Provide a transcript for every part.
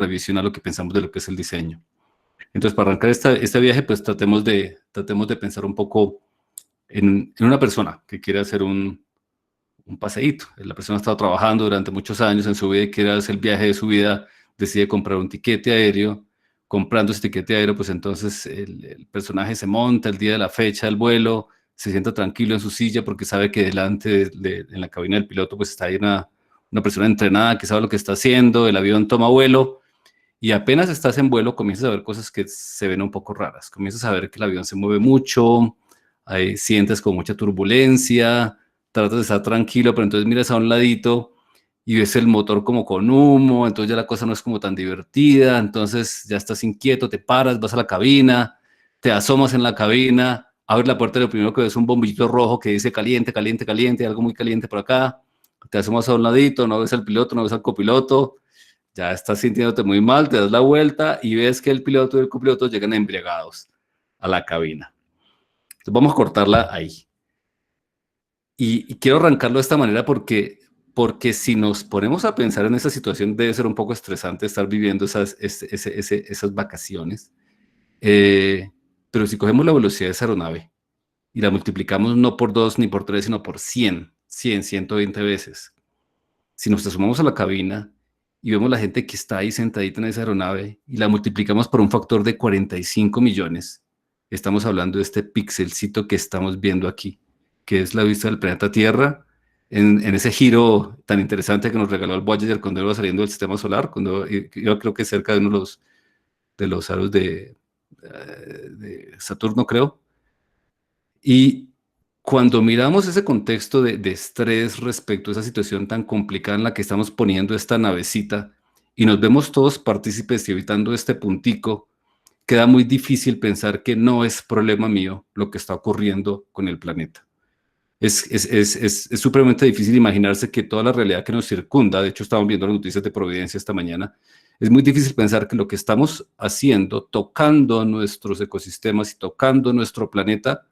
revisión a lo que pensamos de lo que es el diseño. Entonces, para arrancar este viaje, pues tratemos de pensar un poco en una persona que quiere hacer un paseíto. La persona ha estado trabajando durante muchos años en su vida y quiere hacer el viaje de su vida, decide comprar un tiquete aéreo. Comprando ese tiquete aéreo, pues entonces el personaje se monta el día de la fecha del vuelo, se sienta tranquilo en su silla porque sabe que delante, en la cabina del piloto, pues está ahí una persona entrenada que sabe lo que está haciendo, el avión toma vuelo, y apenas estás en vuelo comienzas a ver cosas que se ven un poco raras. Comienzas a ver que el avión se mueve mucho, ahí sientes con mucha turbulencia, tratas de estar tranquilo, pero entonces miras a un ladito y ves el motor como con humo, entonces ya la cosa no es como tan divertida, entonces ya estás inquieto, te paras, vas a la cabina, te asomas en la cabina, abres la puerta y lo primero que ves es un bombillito rojo que dice caliente, caliente, caliente, algo muy caliente por acá, te asomas a un ladito, no ves al piloto, no ves al copiloto, ya estás sintiéndote muy mal, te das la vuelta y ves que el piloto y el copiloto llegan embriagados a la cabina. Entonces vamos a cortarla ahí. Y quiero arrancarlo de esta manera porque si nos ponemos a pensar en esa situación, debe ser un poco estresante estar viviendo esas vacaciones. Pero si cogemos la velocidad de esa aeronave y la multiplicamos no por 2 ni por 3, sino por 120 veces. Si nos asomamos a la cabina y vemos la gente que está ahí sentadita en esa aeronave y la multiplicamos por un factor de 45 millones, estamos hablando de este pixelcito que estamos viendo aquí, que es la vista del planeta Tierra, en ese giro tan interesante que nos regaló el Voyager cuando iba saliendo del sistema solar, cuando yo creo que cerca de uno de los aros de Saturno, creo. Y cuando miramos ese contexto de estrés respecto a esa situación tan complicada en la que estamos poniendo esta navecita y nos vemos todos partícipes y evitando este puntico, queda muy difícil pensar que no es problema mío lo que está ocurriendo con el planeta. Es supremamente difícil imaginarse que toda la realidad que nos circunda, de hecho estamos viendo las noticias de Providencia esta mañana, es muy difícil pensar que lo que estamos haciendo, tocando nuestros ecosistemas y tocando nuestro planeta,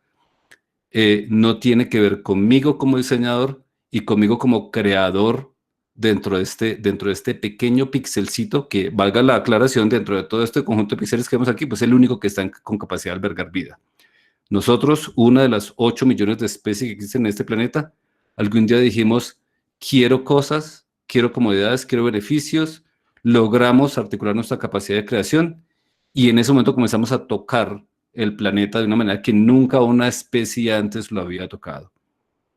no tiene que ver conmigo como diseñador y conmigo como creador dentro de este pequeño pixelcito que, valga la aclaración, dentro de todo este conjunto de píxeles que vemos aquí, pues es el único que está con capacidad de albergar vida. Nosotros, una de las 8 millones de especies que existen en este planeta, algún día dijimos, quiero cosas, quiero comodidades, quiero beneficios, logramos articular nuestra capacidad de creación y en ese momento comenzamos a tocar el planeta de una manera que nunca una especie antes lo había tocado.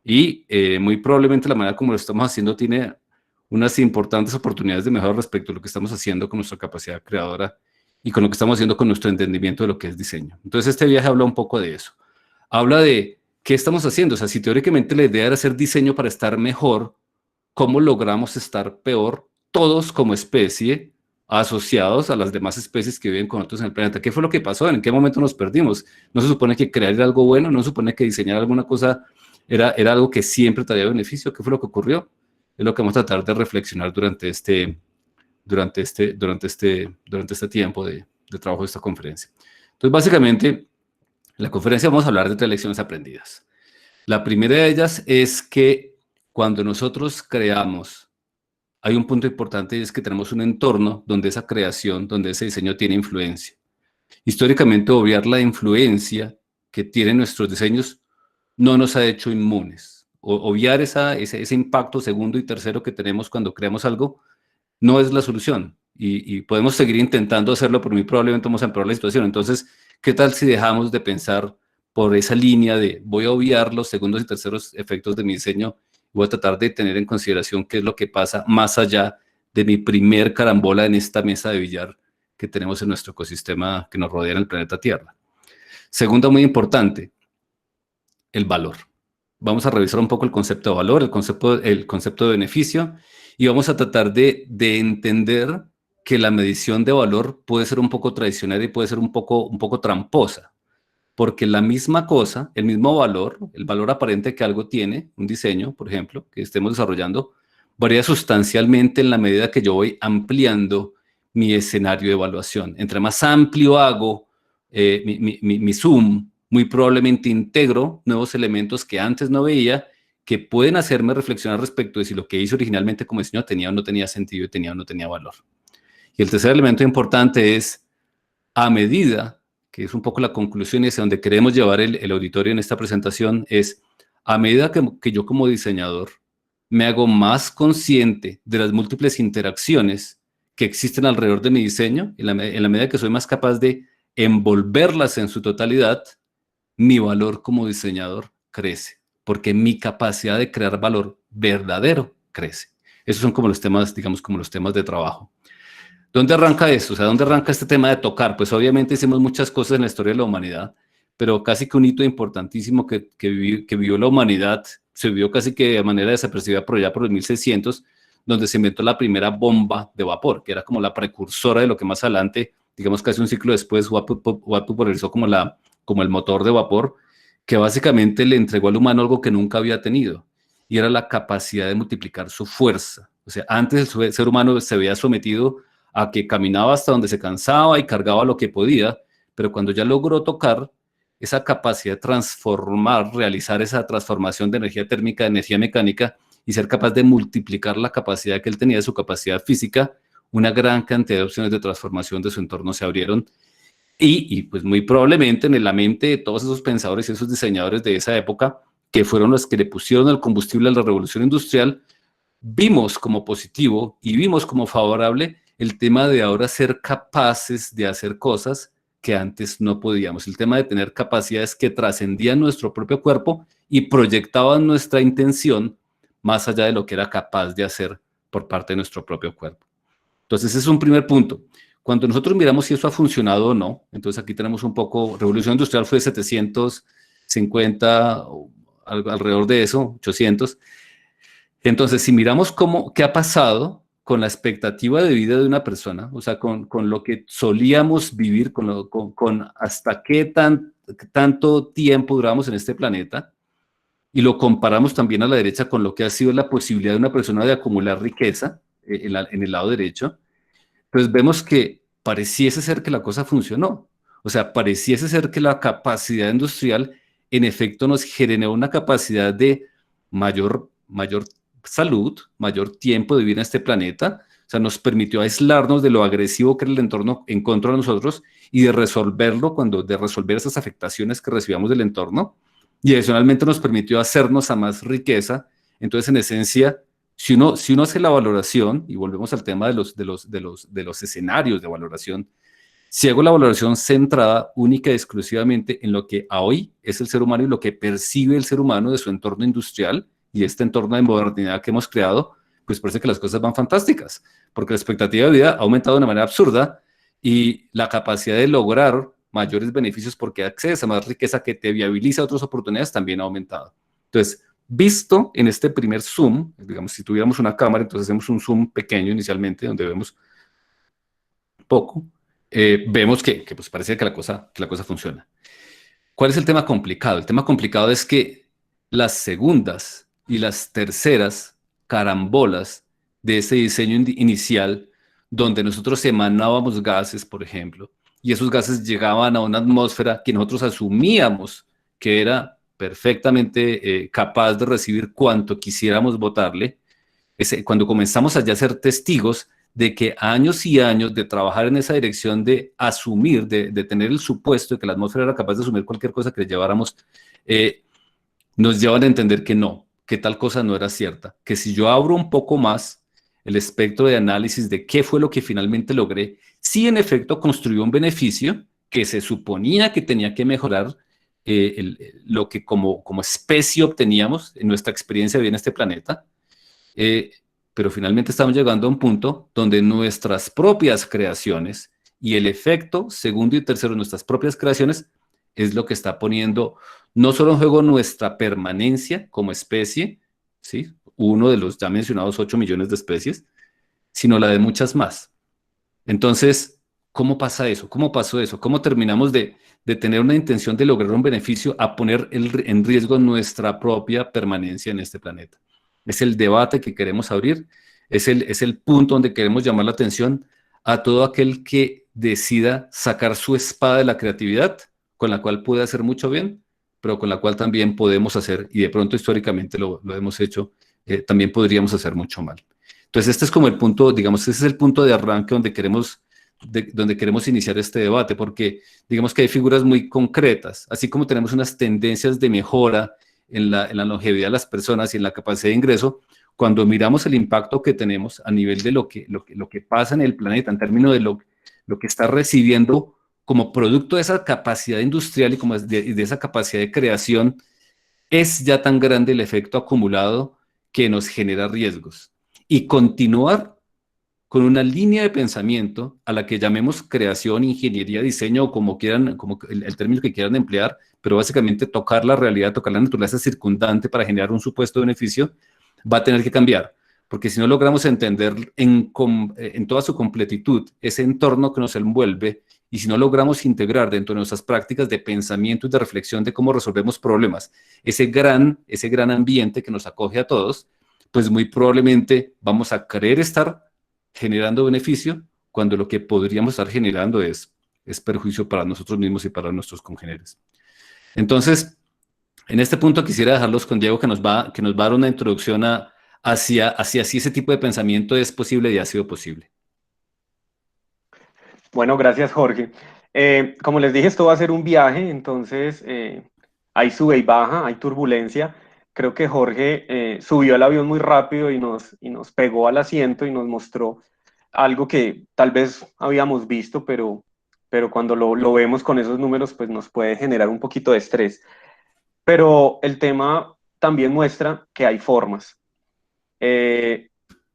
Y muy probablemente la manera como lo estamos haciendo tiene unas importantes oportunidades de mejora respecto a lo que estamos haciendo con nuestra capacidad creadora y con lo que estamos haciendo con nuestro entendimiento de lo que es diseño. Entonces este viaje habla un poco de eso. Habla de qué estamos haciendo. O sea, si teóricamente la idea era hacer diseño para estar mejor, ¿cómo logramos estar peor todos como especie asociados a las demás especies que viven con nosotros en el planeta? ¿Qué fue lo que pasó? ¿En qué momento nos perdimos? ¿No se supone que crear era algo bueno? ¿No se supone que diseñar alguna cosa era algo que siempre traía beneficio? ¿Qué fue lo que ocurrió? Es lo que vamos a tratar de reflexionar durante este tiempo de trabajo de esta conferencia. Entonces, básicamente, en la conferencia vamos a hablar de 3 lecciones aprendidas. La primera de ellas es que cuando nosotros creamos, hay un punto importante y es que tenemos un entorno donde esa creación, donde ese diseño tiene influencia. Históricamente, obviar la influencia que tienen nuestros diseños no nos ha hecho inmunes. Obviar ese impacto segundo y tercero que tenemos cuando creamos algo no es la solución. Y podemos seguir intentando hacerlo, pero muy probablemente vamos a empeorar la situación. Entonces, ¿qué tal si dejamos de pensar por esa línea de voy a obviar los segundos y terceros efectos de mi diseño y voy a tratar de tener en consideración qué es lo que pasa más allá de mi primer carambola en esta mesa de billar que tenemos en nuestro ecosistema que nos rodea en el planeta Tierra? Segunda, muy importante, el valor. Vamos a revisar un poco el concepto de valor, el concepto de beneficio, y vamos a tratar de entender que la medición de valor puede ser un poco tradicional y puede ser un poco tramposa, porque la misma cosa, el mismo valor, el valor aparente que algo tiene, un diseño, por ejemplo, que estemos desarrollando, varía sustancialmente en la medida que yo voy ampliando mi escenario de evaluación. Entre más amplio hago mi zoom, muy probablemente integro nuevos elementos que antes no veía, que pueden hacerme reflexionar respecto de si lo que hice originalmente como diseño tenía o no tenía sentido y tenía o no tenía valor. Y el tercer elemento importante es, a medida, que es un poco la conclusión y hacia donde queremos llevar el auditorio en esta presentación, es a medida que yo como diseñador me hago más consciente de las múltiples interacciones que existen alrededor de mi diseño, en la medida que soy más capaz de envolverlas en su totalidad, mi valor como diseñador crece, porque mi capacidad de crear valor verdadero crece. Esos son como los temas, digamos, como los temas de trabajo. ¿Dónde arranca esto? O sea, ¿dónde arranca este tema de tocar? Pues obviamente hicimos muchas cosas en la historia de la humanidad, pero casi que un hito importantísimo que vivió la humanidad, se vivió casi que de manera desapercibida por allá por los 1600, donde se inventó la primera bomba de vapor, que era como la precursora de lo que más adelante, digamos casi un ciclo después, Watt popularizó como el motor de vapor, que básicamente le entregó al humano algo que nunca había tenido, y era la capacidad de multiplicar su fuerza. O sea, antes el ser humano se había sometido a que caminaba hasta donde se cansaba y cargaba lo que podía, pero cuando ya logró tocar, esa capacidad de transformar, realizar esa transformación de energía térmica a energía mecánica y ser capaz de multiplicar la capacidad que él tenía de su capacidad física, una gran cantidad de opciones de transformación de su entorno se abrieron y pues muy probablemente en la mente de todos esos pensadores y esos diseñadores de esa época, que fueron los que le pusieron el combustible a la revolución industrial, vimos como positivo y vimos como favorable el tema de ahora ser capaces de hacer cosas que antes no podíamos. El tema de tener capacidades que trascendían nuestro propio cuerpo y proyectaban nuestra intención más allá de lo que era capaz de hacer por parte de nuestro propio cuerpo. Entonces, ese es un primer punto. Cuando nosotros miramos si eso ha funcionado o no, entonces aquí tenemos un poco, Revolución Industrial fue 750, alrededor de eso, 800. Entonces, si miramos qué ha pasado con la expectativa de vida de una persona, o sea, con lo que solíamos vivir, con hasta qué tanto tiempo duramos en este planeta, y lo comparamos también a la derecha con lo que ha sido la posibilidad de una persona de acumular riqueza en el lado derecho, pues vemos que pareciese ser que la cosa funcionó. O sea, pareciese ser que la capacidad industrial en efecto nos generó una capacidad de mayor salud, mayor tiempo de vida en este planeta. O sea, nos permitió aislarnos de lo agresivo que era el entorno en contra de nosotros y de de resolver esas afectaciones que recibíamos del entorno. Y adicionalmente nos permitió hacernos a más riqueza. Entonces, en esencia, si uno hace la valoración, y volvemos al tema de los escenarios de valoración, si hago la valoración centrada única y exclusivamente en lo que a hoy es el ser humano y lo que percibe el ser humano de su entorno industrial y este entorno de modernidad que hemos creado, pues parece que las cosas van fantásticas, porque la expectativa de vida ha aumentado de una manera absurda y la capacidad de lograr mayores beneficios porque accedes a más riqueza que te viabiliza otras oportunidades también ha aumentado. Entonces, visto en este primer zoom, digamos, si tuviéramos una cámara, entonces hacemos un zoom pequeño inicialmente, donde vemos poco, vemos que pues parece que la cosa funciona. ¿Cuál es el tema complicado? El tema complicado es que las segundas y las terceras carambolas de ese diseño inicial, donde nosotros emanábamos gases, por ejemplo, y esos gases llegaban a una atmósfera que nosotros asumíamos que era perfectamente capaz de recibir cuanto quisiéramos botarle, cuando comenzamos allá a ser testigos de que años y años de trabajar en esa dirección de asumir, de tener el supuesto de que la atmósfera era capaz de asumir cualquier cosa que le lleváramos, nos llevan a entender que no, que tal cosa no era cierta, que si yo abro un poco más el espectro de análisis de qué fue lo que finalmente logré, sí en efecto construyó un beneficio que se suponía que tenía que mejorar lo que como especie obteníamos en nuestra experiencia de vida en este planeta, pero finalmente estamos llegando a un punto donde nuestras propias creaciones y el efecto segundo y tercero de nuestras propias creaciones es lo que está poniendo no solo en juego nuestra permanencia como especie, ¿sí? Uno de los ya mencionados 8 millones de especies, sino la de muchas más. Entonces, ¿cómo pasa eso? ¿Cómo pasó eso? ¿Cómo terminamos de tener una intención de lograr un beneficio a poner en riesgo nuestra propia permanencia en este planeta? Es el debate que queremos abrir, es el punto donde queremos llamar la atención a todo aquel que decida sacar su espada de la creatividad, con la cual puede hacer mucho bien, pero con la cual también podemos hacer, y de pronto históricamente lo hemos hecho, también podríamos hacer mucho mal. Entonces, este es como el punto, digamos, ese es el punto de arranque donde queremos iniciar este debate, porque digamos que hay figuras muy concretas, así como tenemos unas tendencias de mejora en la longevidad de las personas y en la capacidad de ingreso. Cuando miramos el impacto que tenemos a nivel de lo que pasa en el planeta, en términos de lo que está recibiendo como producto de esa capacidad industrial y como de esa capacidad de creación, es ya tan grande el efecto acumulado que nos genera riesgos. Y continuar con una línea de pensamiento a la que llamemos creación, ingeniería, diseño, o como quieran, como el término que quieran emplear, pero básicamente tocar la realidad, tocar la naturaleza circundante para generar un supuesto beneficio, va a tener que cambiar. Porque si no logramos entender en toda su completitud ese entorno que nos envuelve, y si no logramos integrar dentro de nuestras prácticas de pensamiento y de reflexión de cómo resolvemos problemas, ese gran ambiente que nos acoge a todos, pues muy probablemente vamos a querer estar generando beneficio cuando lo que podríamos estar generando es perjuicio para nosotros mismos y para nuestros congéneres. Entonces, en este punto quisiera dejarlos con Diego que nos va a dar una introducción hacia si ese tipo de pensamiento es posible y ha sido posible. Bueno, gracias, Jorge. Como les dije, esto va a ser un viaje, entonces hay sube y baja, hay turbulencia. Creo que Jorge subió al avión muy rápido y nos pegó al asiento y nos mostró algo que tal vez habíamos visto, pero cuando lo vemos con esos números, pues nos puede generar un poquito de estrés. Pero el tema también muestra que hay formas. Eh,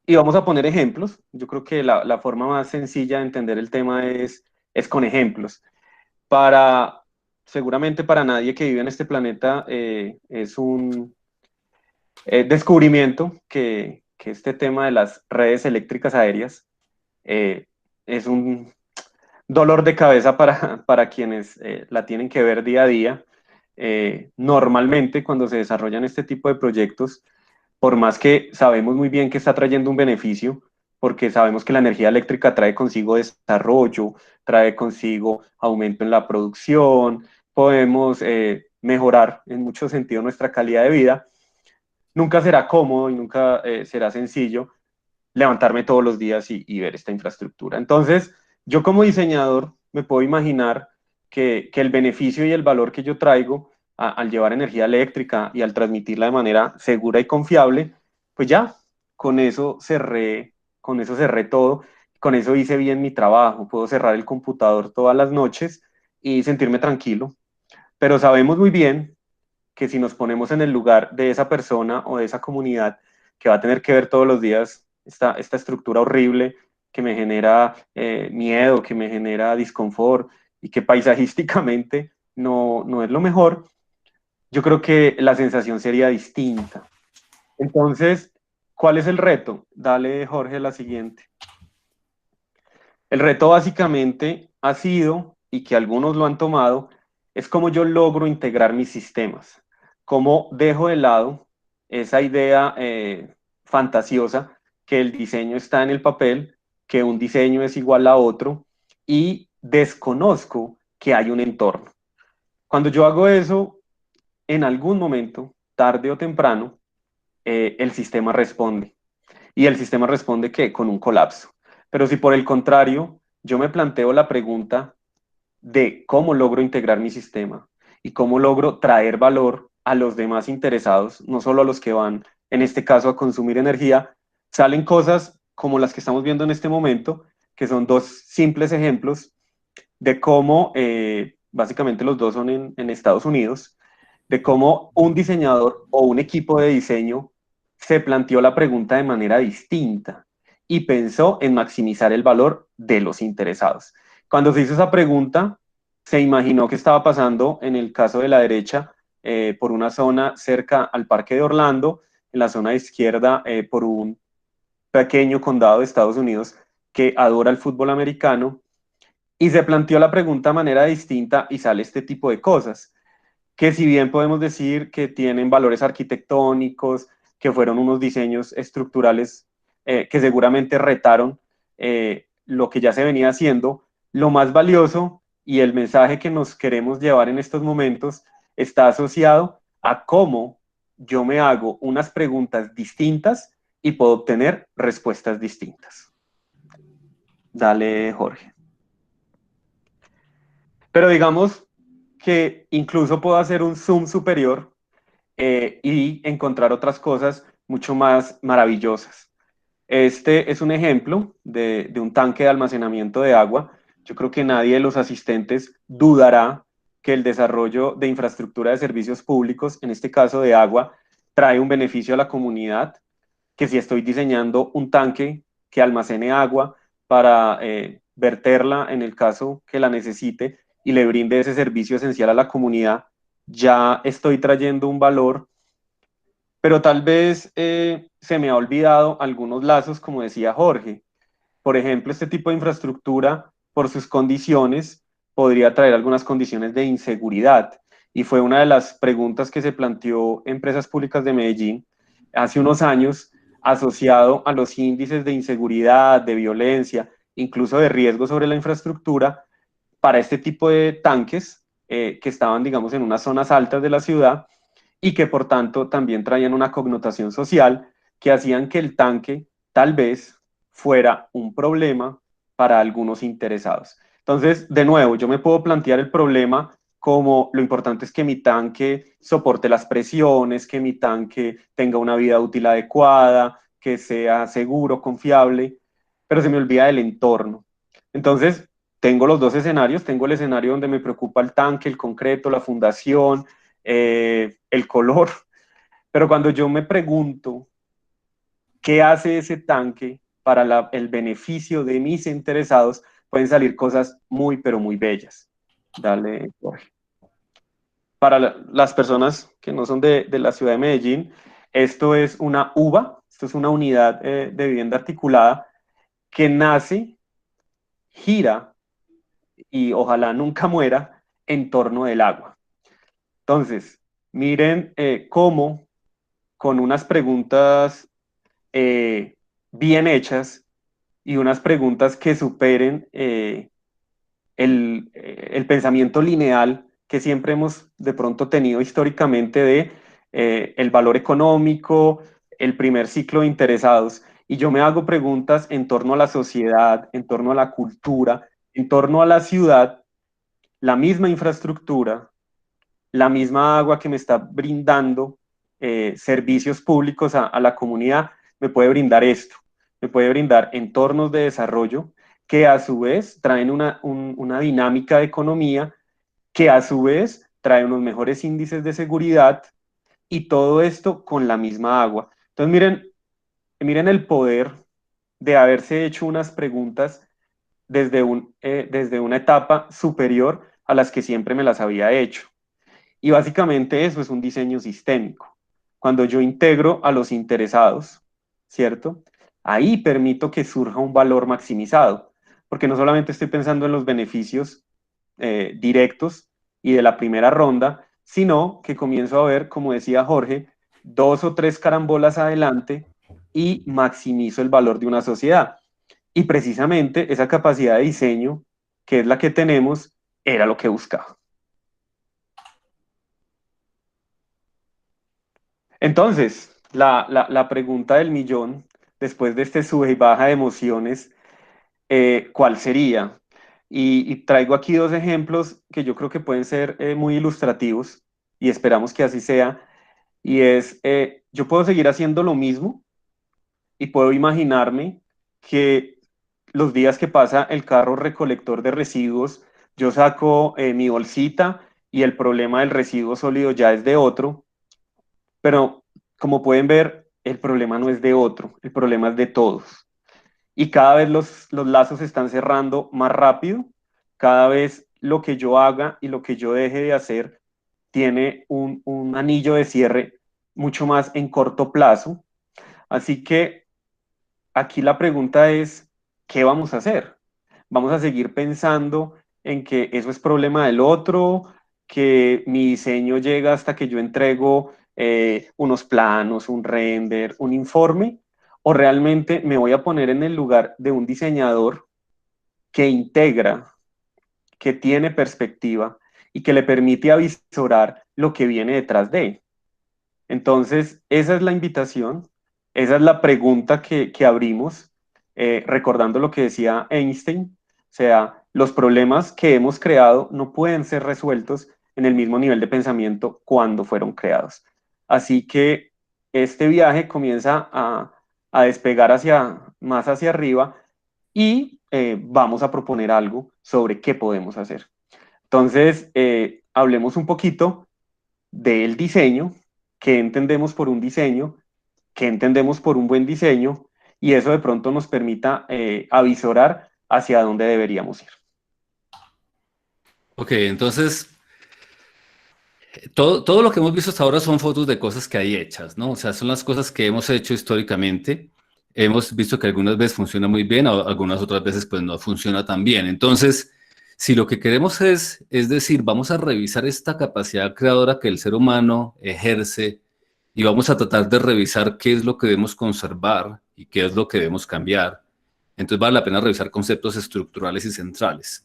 y vamos a poner ejemplos. Yo creo que la forma más sencilla de entender el tema es con ejemplos. Para, seguramente para nadie que vive en este planeta es un descubrimiento que este tema de las redes eléctricas aéreas eh, es un dolor de cabeza para quienes la tienen que ver día a día. Normalmente cuando se desarrollan este tipo de proyectos, por más que sabemos muy bien que está trayendo un beneficio, porque sabemos que la energía eléctrica trae consigo desarrollo, trae consigo aumento en la producción, podemos mejorar en mucho sentido nuestra calidad de vida, nunca será cómodo y nunca será sencillo levantarme todos los días y ver esta infraestructura. Entonces, yo como diseñador me puedo imaginar que el beneficio y el valor que yo traigo al llevar energía eléctrica y al transmitirla de manera segura y confiable, pues ya, con eso cerré todo, con eso hice bien mi trabajo, puedo cerrar el computador todas las noches y sentirme tranquilo, pero sabemos muy bien que si nos ponemos en el lugar de esa persona o de esa comunidad que va a tener que ver todos los días esta estructura horrible que me genera miedo, que me genera disconfort y que paisajísticamente no es lo mejor, yo creo que la sensación sería distinta. Entonces, ¿cuál es el reto? Dale, Jorge, la siguiente. El reto básicamente ha sido, y que algunos lo han tomado, es cómo yo logro integrar mis sistemas, cómo dejo de lado esa idea fantasiosa que el diseño está en el papel, que un diseño es igual a otro, y desconozco que hay un entorno. Cuando yo hago eso, en algún momento, tarde o temprano, el sistema responde. Y el sistema responde que con un colapso. Pero si por el contrario yo me planteo la pregunta de cómo logro integrar mi sistema y cómo logro traer valor a los demás interesados, no solo a los que van, en este caso, a consumir energía, salen cosas como las que estamos viendo en este momento, que son dos simples ejemplos de cómo, básicamente los dos son en Estados Unidos, de cómo un diseñador o un equipo de diseño se planteó la pregunta de manera distinta y pensó en maximizar el valor de los interesados. Cuando se hizo esa pregunta, se imaginó que estaba pasando en el caso de la derecha por una zona cerca al Parque de Orlando, en la zona izquierda por un pequeño condado de Estados Unidos que adora el fútbol americano y se planteó la pregunta de manera distinta y sale este tipo de cosas que si bien podemos decir que tienen valores arquitectónicos, que fueron unos diseños estructurales que seguramente retaron lo que ya se venía haciendo, lo más valioso y el mensaje que nos queremos llevar en estos momentos está asociado a cómo yo me hago unas preguntas distintas y puedo obtener respuestas distintas. Dale, Jorge. Pero digamos que incluso puedo hacer un zoom superior y encontrar otras cosas mucho más maravillosas. Este es un ejemplo de un tanque de almacenamiento de agua. Yo creo que nadie de los asistentes dudará que el desarrollo de infraestructura de servicios públicos, en este caso de agua, trae un beneficio a la comunidad, que si estoy diseñando un tanque que almacene agua para verterla en el caso que la necesite y le brinde ese servicio esencial a la comunidad, ya estoy trayendo un valor, pero tal vez se me ha olvidado algunos lazos, como decía Jorge. Por ejemplo, este tipo de infraestructura, por sus condiciones, podría traer algunas condiciones de inseguridad. Y fue una de las preguntas que se planteó Empresas Públicas de Medellín hace unos años, asociado a los índices de inseguridad, de violencia, incluso de riesgo sobre la infraestructura, para este tipo de tanques que estaban, digamos, en unas zonas altas de la ciudad y que por tanto también traían una connotación social que hacían que el tanque tal vez fuera un problema para algunos interesados. Entonces, de nuevo, yo me puedo plantear el problema como lo importante es que mi tanque soporte las presiones, que mi tanque tenga una vida útil adecuada, que sea seguro, confiable, pero se me olvida del entorno. Entonces, tengo los dos escenarios, tengo el escenario donde me preocupa el tanque, el concreto, la fundación, el color, pero cuando yo me pregunto qué hace ese tanque para el beneficio de mis interesados, pueden salir cosas muy, pero muy bellas. Dale, Jorge. Para las personas que no son de la ciudad de Medellín, esto es una UVA, esto es una unidad de vivienda articulada que nace, gira y ojalá nunca muera en torno del agua. Entonces, miren cómo con unas preguntas bien hechas y unas preguntas que superen el pensamiento lineal que siempre hemos de pronto tenido históricamente de el valor económico, el primer ciclo de interesados. Y yo me hago preguntas en torno a la sociedad, en torno a la cultura, en torno a la ciudad, la misma infraestructura, la misma agua que me está brindando servicios públicos a la comunidad, me puede brindar esto, me puede brindar entornos de desarrollo que a su vez traen una dinámica de economía, que a su vez trae unos mejores índices de seguridad y todo esto con la misma agua. Entonces miren el poder de haberse hecho unas preguntas desde una etapa superior a las que siempre me las había hecho. Y básicamente eso es un diseño sistémico. Cuando yo integro a los interesados, ¿cierto? Ahí permito que surja un valor maximizado, porque no solamente estoy pensando en los beneficios directos y de la primera ronda, sino que comienzo a ver, como decía Jorge, dos o tres carambolas adelante y maximizo el valor de una sociedad. Y precisamente esa capacidad de diseño, que es la que tenemos, era lo que buscaba. Entonces, la pregunta del millón, después de este sube y baja de emociones, ¿cuál sería? Y traigo aquí dos ejemplos que yo creo que pueden ser muy ilustrativos y esperamos que así sea. Y es, yo puedo seguir haciendo lo mismo y puedo imaginarme que los días que pasa el carro recolector de residuos, yo saco mi bolsita y el problema del residuo sólido ya es de otro, pero como pueden ver, el problema no es de otro, el problema es de todos. Y cada vez los lazos se están cerrando más rápido, cada vez lo que yo haga y lo que yo deje de hacer tiene un anillo de cierre mucho más en corto plazo. Así que aquí la pregunta es, ¿qué vamos a hacer? ¿Vamos a seguir pensando en que eso es problema del otro, que mi diseño llega hasta que yo entrego unos planos, un render, un informe? ¿O realmente me voy a poner en el lugar de un diseñador que integra, que tiene perspectiva y que le permite avisorar lo que viene detrás de? Entonces, esa es la invitación esa es la pregunta que abrimos, recordando lo que decía Einstein, o sea, los problemas que hemos creado no pueden ser resueltos en el mismo nivel de pensamiento cuando fueron creados. Así que este viaje comienza a despegar más hacia arriba y vamos a proponer algo sobre qué podemos hacer. Entonces, hablemos un poquito del diseño, qué entendemos por un diseño, qué entendemos por un buen diseño, y eso de pronto nos permita avisorar hacia dónde deberíamos ir. Ok, entonces, todo lo que hemos visto hasta ahora son fotos de cosas que hay hechas, ¿no? O sea, son las cosas que hemos hecho históricamente. Hemos visto que algunas veces funciona muy bien, algunas otras veces pues no funciona tan bien. Entonces, si lo que queremos es decir, vamos a revisar esta capacidad creadora que el ser humano ejerce y vamos a tratar de revisar qué es lo que debemos conservar y qué es lo que debemos cambiar. Entonces vale la pena revisar conceptos estructurales y centrales.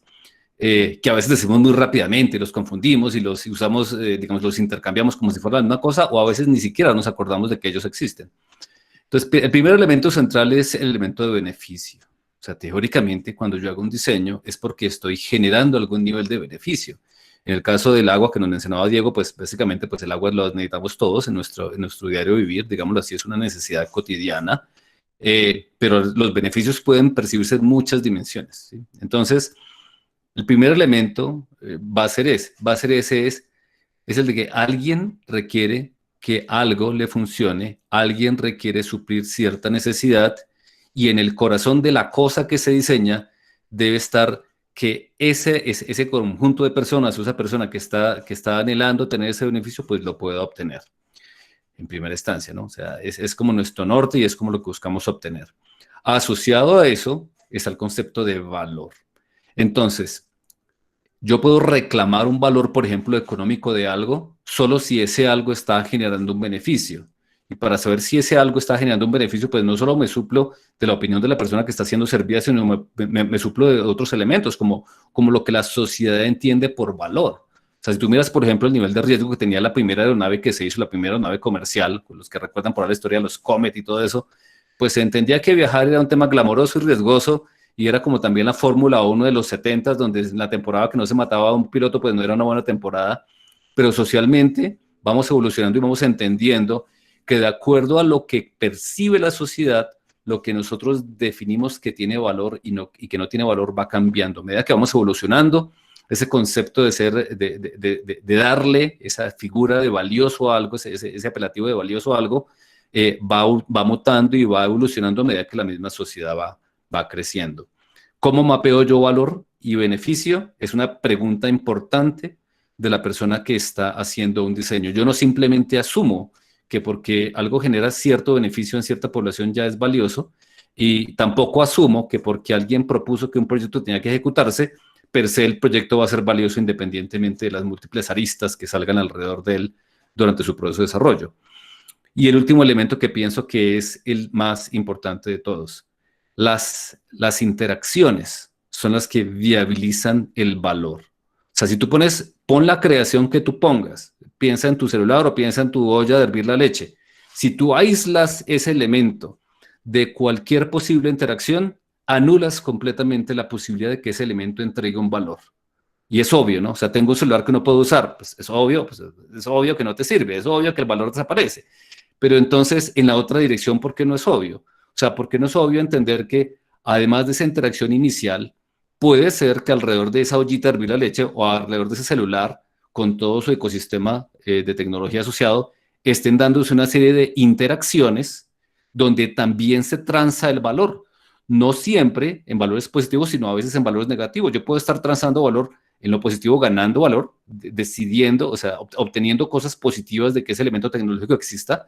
Que a veces decimos muy rápidamente, los confundimos y los usamos, digamos, los intercambiamos como si fuera la misma cosa, o a veces ni siquiera nos acordamos de que ellos existen. Entonces, el primer elemento central es el elemento de beneficio. O sea, teóricamente, cuando yo hago un diseño es porque estoy generando algún nivel de beneficio. En el caso del agua que nos mencionaba Diego, pues básicamente pues el agua lo necesitamos todos en nuestro diario vivir, digámoslo así, es una necesidad cotidiana, pero los beneficios pueden percibirse en muchas dimensiones, ¿sí? Entonces, el primer elemento va a ser ese, es el de que alguien requiere que algo le funcione, alguien requiere suplir cierta necesidad y en el corazón de la cosa que se diseña debe estar que ese conjunto de personas, o esa persona que está anhelando tener ese beneficio, pues lo pueda obtener en primera instancia, ¿no? O sea, es como nuestro norte y es como lo que buscamos obtener. Asociado a eso está el concepto de valor. Entonces, yo puedo reclamar un valor, por ejemplo, económico de algo, solo si ese algo está generando un beneficio. Y para saber si ese algo está generando un beneficio, pues no solo me suplo de la opinión de la persona que está siendo servida, sino me suplo de otros elementos, como lo que la sociedad entiende por valor. O sea, si tú miras, por ejemplo, el nivel de riesgo que tenía la primera aeronave que se hizo, la primera aeronave comercial, con los que recuerdan por la historia de los Comet y todo eso, pues se entendía que viajar era un tema glamoroso y riesgoso, y era como también la Fórmula 1 de los 70, donde en la temporada que no se mataba a un piloto, pues no era una buena temporada, pero socialmente vamos evolucionando y vamos entendiendo que de acuerdo a lo que percibe la sociedad, lo que nosotros definimos que tiene valor y que no tiene valor va cambiando. A medida que vamos evolucionando, ese concepto de ser, de darle esa figura de valioso a algo, ese apelativo de valioso a algo, va mutando y va evolucionando a medida que la misma sociedad va creciendo. ¿Cómo mapeo yo valor y beneficio? Es una pregunta importante de la persona que está haciendo un diseño. Yo no simplemente asumo que porque algo genera cierto beneficio en cierta población ya es valioso, y tampoco asumo que porque alguien propuso que un proyecto tenía que ejecutarse, per se el proyecto va a ser valioso independientemente de las múltiples aristas que salgan alrededor de él durante su proceso de desarrollo. Y el último elemento que pienso que es el más importante de todos: las interacciones son las que viabilizan el valor. O sea, si tú pon la creación que tú pongas, piensa en tu celular o piensa en tu olla de hervir la leche. Si tú aíslas ese elemento de cualquier posible interacción, anulas completamente la posibilidad de que ese elemento entregue un valor. Y es obvio, ¿no? O sea, tengo un celular que no puedo usar, pues es obvio que no te sirve, es obvio que el valor desaparece. Pero entonces, en la otra dirección, ¿por qué no es obvio? O sea, ¿por qué no es obvio entender que además de esa interacción inicial, puede ser que alrededor de esa ollita de hervir la leche o alrededor de ese celular, con todo su ecosistema de tecnología asociado, estén dándose una serie de interacciones donde también se transa el valor? No siempre en valores positivos, sino a veces en valores negativos. Yo puedo estar transando valor en lo positivo, ganando valor, decidiendo, o sea, obteniendo cosas positivas de que ese elemento tecnológico exista,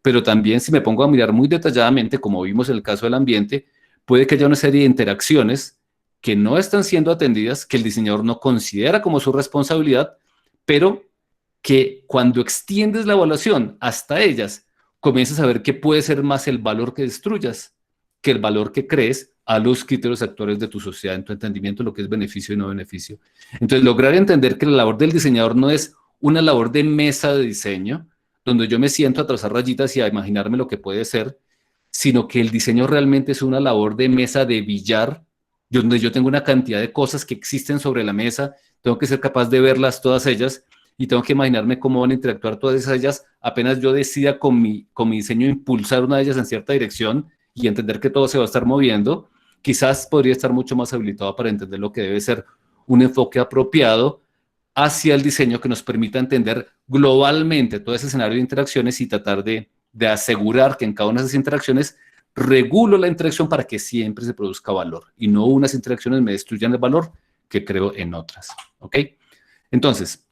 pero también si me pongo a mirar muy detalladamente, como vimos en el caso del ambiente, puede que haya una serie de interacciones que no están siendo atendidas, que el diseñador no considera como su responsabilidad, pero que cuando extiendes la evaluación hasta ellas, comienzas a ver que puede ser más el valor que destruyas que el valor que crees a los criterios actuales de tu sociedad, en tu entendimiento de lo que es beneficio y no beneficio. Entonces, lograr entender que la labor del diseñador no es una labor de mesa de diseño, donde yo me siento a trazar rayitas y a imaginarme lo que puede ser, sino que el diseño realmente es una labor de mesa de billar, donde yo tengo una cantidad de cosas que existen sobre la mesa, tengo que ser capaz de verlas todas ellas y tengo que imaginarme cómo van a interactuar todas ellas apenas yo decida con mi diseño impulsar una de ellas en cierta dirección y entender que todo se va a estar moviendo. Quizás podría estar mucho más habilitado para entender lo que debe ser un enfoque apropiado hacia el diseño que nos permita entender globalmente todo ese escenario de interacciones y tratar de asegurar que en cada una de esas interacciones regulo la interacción para que siempre se produzca valor y no unas interacciones me destruyan el valor que creo en otras. ¿Ok? Entonces,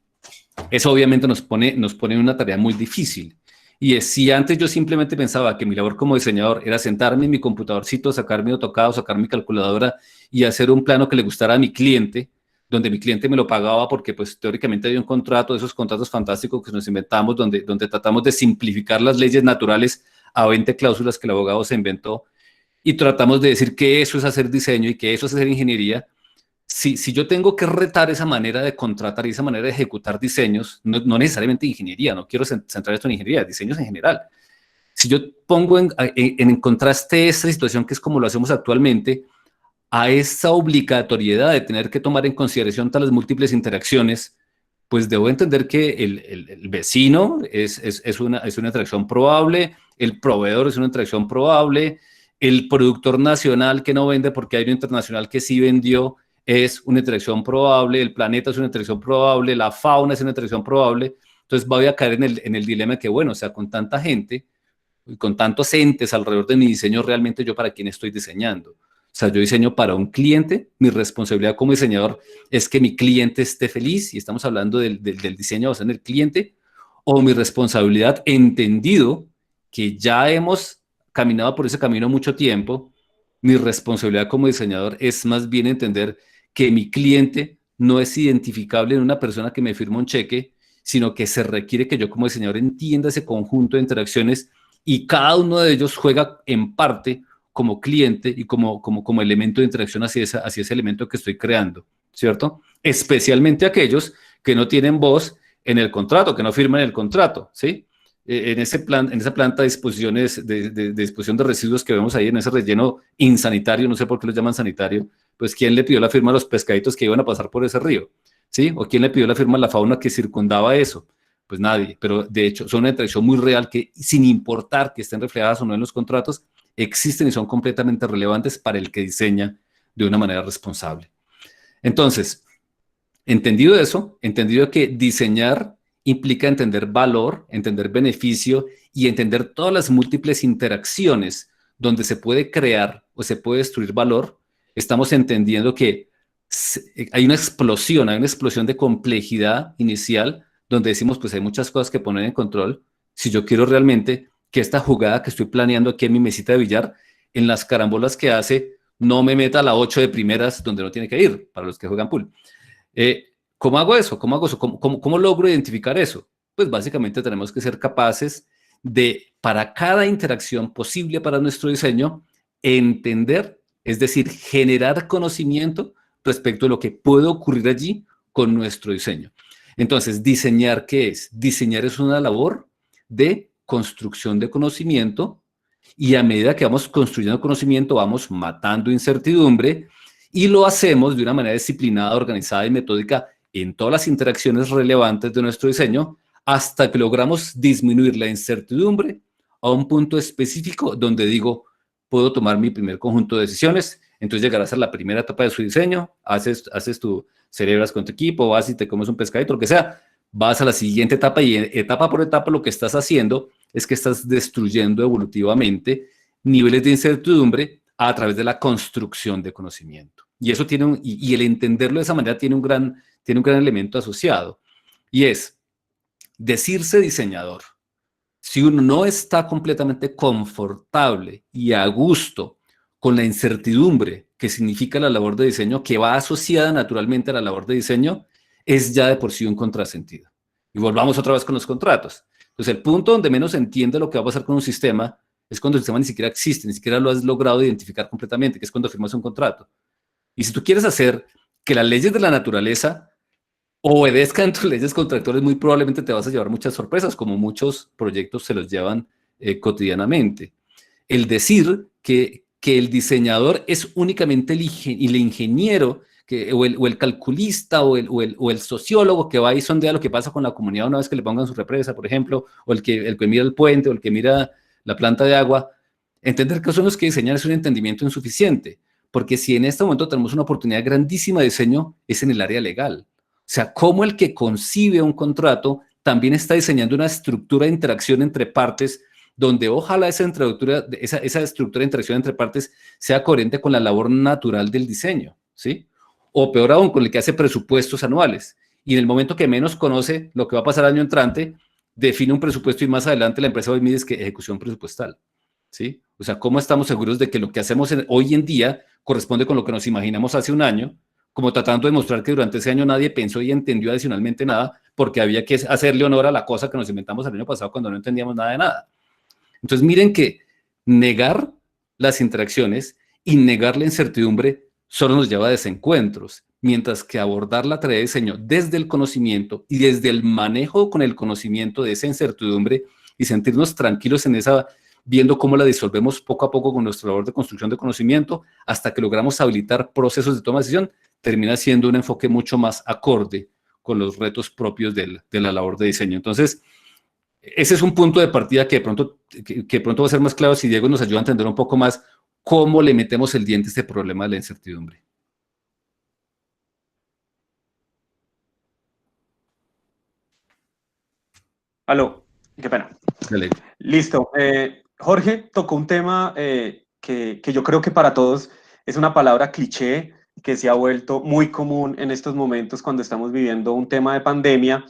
eso obviamente nos pone en una tarea muy difícil. Y es, si antes yo simplemente pensaba que mi labor como diseñador era sentarme en mi computadorcito, sacar mi AutoCAD, sacar mi calculadora y hacer un plano que le gustara a mi cliente, donde mi cliente me lo pagaba porque pues teóricamente había un contrato, de esos contratos fantásticos que nos inventamos, donde tratamos de simplificar las leyes naturales a 20 cláusulas que el abogado se inventó y tratamos de decir que eso es hacer diseño y que eso es hacer ingeniería. Si yo tengo que retar esa manera de contratar y esa manera de ejecutar diseños, no necesariamente ingeniería, no quiero centrar esto en ingeniería, diseños en general. Si yo pongo en contraste esta situación que es como lo hacemos actualmente, a esa obligatoriedad de tener que tomar en consideración todas las múltiples interacciones, pues debo entender que el vecino es una interacción probable, el proveedor es una interacción probable, el productor nacional que no vende porque hay un internacional que sí vendió es una interacción probable, el planeta es una interacción probable, la fauna es una interacción probable. Entonces voy a caer en el dilema de que, bueno, o sea, con tanta gente y con tantos entes alrededor de mi diseño, realmente yo para quién estoy diseñando. O sea, yo diseño para un cliente, mi responsabilidad como diseñador es que mi cliente esté feliz, y estamos hablando del diseño basado en el cliente, o mi responsabilidad, entendido que ya hemos caminado por ese camino mucho tiempo, mi responsabilidad como diseñador es más bien entender que mi cliente no es identificable en una persona que me firma un cheque, sino que se requiere que yo como diseñador entienda ese conjunto de interacciones y cada uno de ellos juega en parte como cliente y como elemento de interacción hacia ese elemento que estoy creando, ¿cierto? Especialmente aquellos que no tienen voz en el contrato, que no firman el contrato, ¿sí? En esa planta de disposiciones, de disposición de residuos que vemos ahí, en ese relleno insanitario, no sé por qué lo llaman sanitario, pues ¿quién le pidió la firma a los pescaditos que iban a pasar por ese río? ¿Sí? ¿O quién le pidió la firma a la fauna que circundaba eso? Pues nadie, pero de hecho son una interacción muy real que sin importar que estén reflejadas o no en los contratos, existen y son completamente relevantes para el que diseña de una manera responsable. Entonces, entendido eso, entendido que diseñar implica entender valor, entender beneficio y entender todas las múltiples interacciones donde se puede crear o se puede destruir valor, estamos entendiendo que hay una explosión de complejidad inicial donde decimos, pues hay muchas cosas que poner en control. Si yo quiero realmente que esta jugada que estoy planeando aquí en mi mesita de billar, en las carambolas que hace, no me meta a la 8 de primeras donde no tiene que ir, para los que juegan pool. ¿Cómo hago eso? ¿Cómo hago eso? ¿Cómo logro identificar eso? Pues básicamente tenemos que ser capaces de, para cada interacción posible para nuestro diseño, entender, es decir, generar conocimiento respecto a lo que puede ocurrir allí con nuestro diseño. Entonces, ¿diseñar qué es? Diseñar es una labor de construcción de conocimiento y a medida que vamos construyendo conocimiento, vamos matando incertidumbre y lo hacemos de una manera disciplinada, organizada y metódica en todas las interacciones relevantes de nuestro diseño hasta que logramos disminuir la incertidumbre a un punto específico donde digo, puedo tomar mi primer conjunto de decisiones, entonces llegarás a la primera etapa de su diseño, haces tu celebras con tu equipo, vas y te comes un pescadito, lo que sea, vas a la siguiente etapa y etapa por etapa lo que estás haciendo es que estás destruyendo evolutivamente niveles de incertidumbre a través de la construcción de conocimiento. Y eso tiene y el entenderlo de esa manera tiene un gran elemento asociado. Y es decirse diseñador. Si uno no está completamente confortable y a gusto con la incertidumbre que significa la labor de diseño, que va asociada naturalmente a la labor de diseño, es ya de por sí un contrasentido. Y volvamos otra vez con los contratos. Entonces, el punto donde menos se entiende lo que va a pasar con un sistema es cuando el sistema ni siquiera existe, ni siquiera lo has logrado identificar completamente, que es cuando firmas un contrato. Y si tú quieres hacer que las leyes de la naturaleza obedezcan tus leyes contractuales, muy probablemente te vas a llevar muchas sorpresas, como muchos proyectos se los llevan cotidianamente. el decir que el diseñador es únicamente el ingeniero o el calculista o el sociólogo que va y sondea lo que pasa con la comunidad una vez que le pongan su represa, por ejemplo, o el que mira el puente o el que mira la planta de agua. Entender que son los que diseñan es un entendimiento insuficiente, porque si en este momento tenemos una oportunidad grandísima de diseño, es en el área legal. O sea, cómo el que concibe un contrato también está diseñando una estructura de interacción entre partes, donde ojalá esa estructura de interacción entre partes sea coherente con la labor natural del diseño, ¿sí? O peor aún, con el que hace presupuestos anuales. Y en el momento que menos conoce lo que va a pasar el año entrante, define un presupuesto y más adelante la empresa hoy mide es que ejecución presupuestal, ¿sí? O sea, ¿cómo estamos seguros de que lo que hacemos hoy en día corresponde con lo que nos imaginamos hace un año? Como tratando de mostrar que durante ese año nadie pensó y entendió adicionalmente nada, porque había que hacerle honor a la cosa que nos inventamos el año pasado cuando no entendíamos nada de nada. Entonces, miren que negar las interacciones y negar la incertidumbre solo nos lleva a desencuentros, mientras que abordar la tarea de diseño desde el conocimiento y desde el manejo con el conocimiento de esa incertidumbre y sentirnos tranquilos en esa, viendo cómo la disolvemos poco a poco con nuestra labor de construcción de conocimiento hasta que logramos habilitar procesos de toma de decisión, termina siendo un enfoque mucho más acorde con los retos propios de la labor de diseño. Entonces, ese es un punto de partida que de pronto va a ser más claro si Diego nos ayuda a entender un poco más cómo le metemos el diente a este problema de la incertidumbre. Aló, qué pena. Dale. Listo. Jorge tocó un tema que yo creo que para todos es una palabra cliché que se ha vuelto muy común en estos momentos cuando estamos viviendo un tema de pandemia,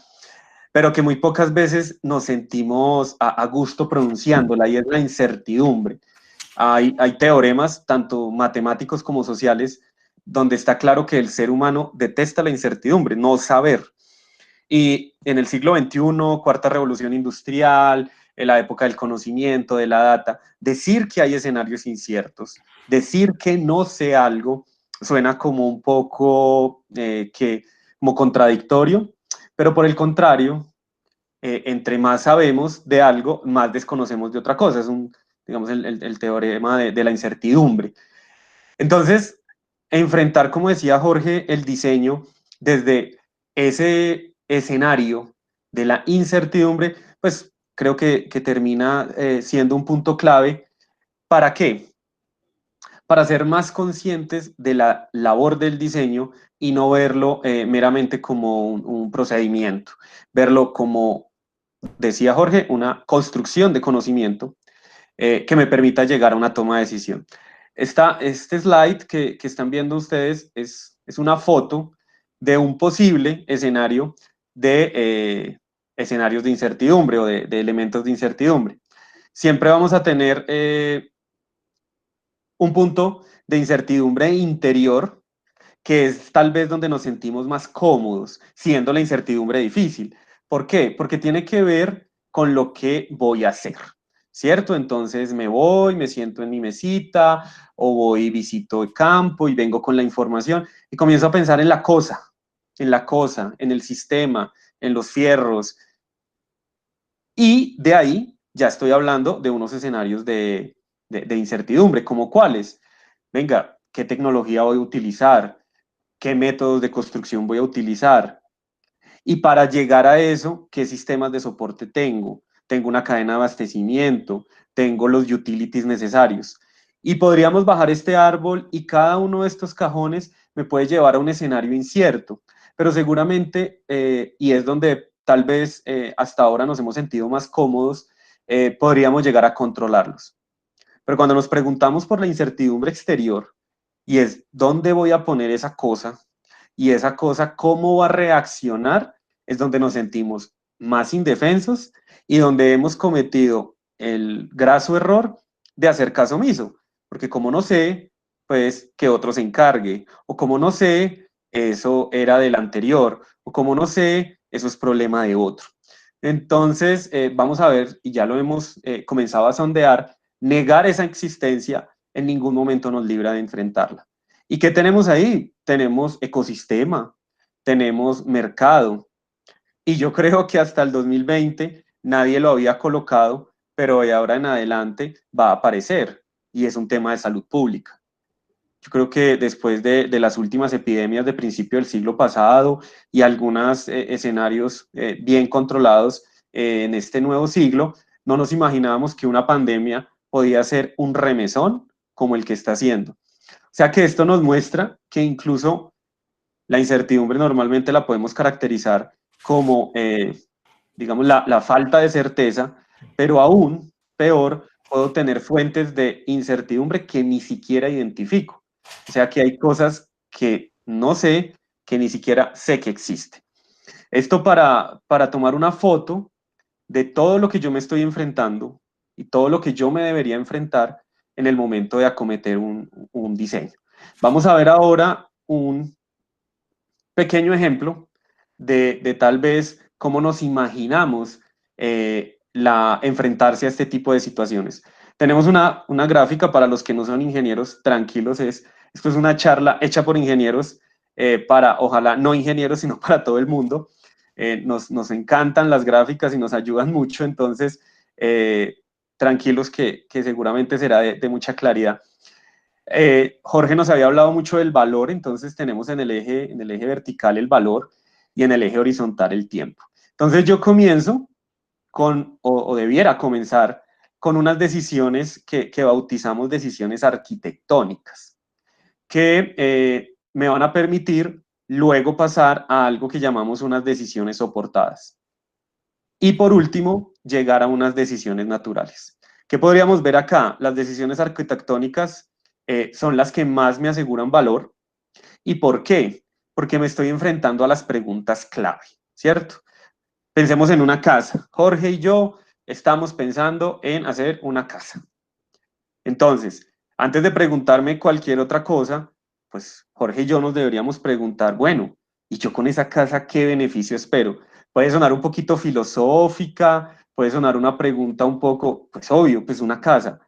pero que muy pocas veces nos sentimos a gusto pronunciándola, y es la incertidumbre. Hay teoremas, tanto matemáticos como sociales, donde está claro que el ser humano detesta la incertidumbre, no saber. Y en el siglo XXI, cuarta revolución industrial, en la época del conocimiento, de la data, decir que hay escenarios inciertos, decir que no sé algo, suena como un poco como contradictorio, pero por el contrario, entre más sabemos de algo, más desconocemos de otra cosa. Es digamos, el teorema de la incertidumbre. Entonces, enfrentar, como decía Jorge, el diseño desde ese escenario de la incertidumbre, pues creo que termina siendo un punto clave. ¿Para qué? Para ser más conscientes de la labor del diseño y no verlo meramente como un procedimiento, verlo como, decía Jorge, una construcción de conocimiento que me permita llegar a una toma de decisión. Este slide que están viendo ustedes es una foto de un posible escenario de escenarios de incertidumbre o de elementos de incertidumbre. Siempre vamos a tener un punto de incertidumbre interior, que es tal vez donde nos sentimos más cómodos, siendo la incertidumbre difícil. ¿Por qué? Porque tiene que ver con lo que voy a hacer, ¿cierto? Entonces me voy, me siento en mi mesita, o voy y visito el campo y vengo con la información y comienzo a pensar en la cosa, en el sistema, en los fierros. Y de ahí ya estoy hablando de unos escenarios de incertidumbre, como cuáles. Venga, ¿qué tecnología voy a utilizar? ¿Qué métodos de construcción voy a utilizar? Y para llegar a eso, ¿qué sistemas de soporte tengo? Tengo una cadena de abastecimiento, tengo los utilities necesarios. Y podríamos bajar este árbol y cada uno de estos cajones me puede llevar a un escenario incierto, pero seguramente, y es donde tal vez hasta ahora nos hemos sentido más cómodos, podríamos llegar a controlarlos. Pero cuando nos preguntamos por la incertidumbre exterior, y es dónde voy a poner esa cosa, y esa cosa cómo va a reaccionar, es donde nos sentimos más indefensos y donde hemos cometido el graso error de hacer caso omiso, porque como no sé, pues que otro se encargue, o como no sé, eso era del anterior, o como no sé, eso es problema de otro. Entonces, vamos a ver, y ya lo hemos comenzado a sondear, negar esa existencia en ningún momento nos libra de enfrentarla. ¿Y qué tenemos ahí? Tenemos ecosistema, tenemos mercado. Y yo creo que hasta el 2020 nadie lo había colocado, pero de ahora en adelante va a aparecer. y es un tema de salud pública. Yo creo que después de las últimas epidemias de principio del siglo pasado y algunos escenarios bien controlados en este nuevo siglo, no nos imaginábamos que una pandemia podía ser un remesón como el que está haciendo. O sea que esto nos muestra que incluso la incertidumbre normalmente la podemos caracterizar como, digamos, la falta de certeza, pero aún peor, puedo tener fuentes de incertidumbre que ni siquiera identifico. O sea que hay cosas que no sé, que ni siquiera sé que existen. Esto para tomar una foto de todo lo que yo me estoy enfrentando y todo lo que yo me debería enfrentar en el momento de acometer un diseño. Vamos a ver ahora un pequeño ejemplo de tal vez cómo nos imaginamos enfrentarse a este tipo de situaciones. Tenemos una gráfica para los que no son ingenieros, tranquilos, esto es una charla hecha por ingenieros para, ojalá, no ingenieros, sino para todo el mundo. Nos encantan las gráficas y nos ayudan mucho, entonces, tranquilos que seguramente será de mucha claridad. Jorge nos había hablado mucho del valor, entonces tenemos en el eje vertical el valor y en el eje horizontal el tiempo. Entonces yo comienzo o debiera comenzar con unas decisiones que bautizamos decisiones arquitectónicas, que me van a permitir luego pasar a algo que llamamos unas decisiones soportadas. Y por último, llegar a unas decisiones naturales. ¿Qué podríamos ver acá? Las decisiones arquitectónicas son las que más me aseguran valor. ¿Y por qué? Porque me estoy enfrentando a las preguntas clave, ¿cierto? Pensemos en una casa. Jorge y yo estamos pensando en hacer una casa. Entonces, antes de preguntarme cualquier otra cosa, pues Jorge y yo nos deberíamos preguntar, bueno, ¿y yo con esa casa qué beneficio espero? Puede sonar un poquito filosófica, puede sonar una pregunta un poco, pues obvio, pues una casa,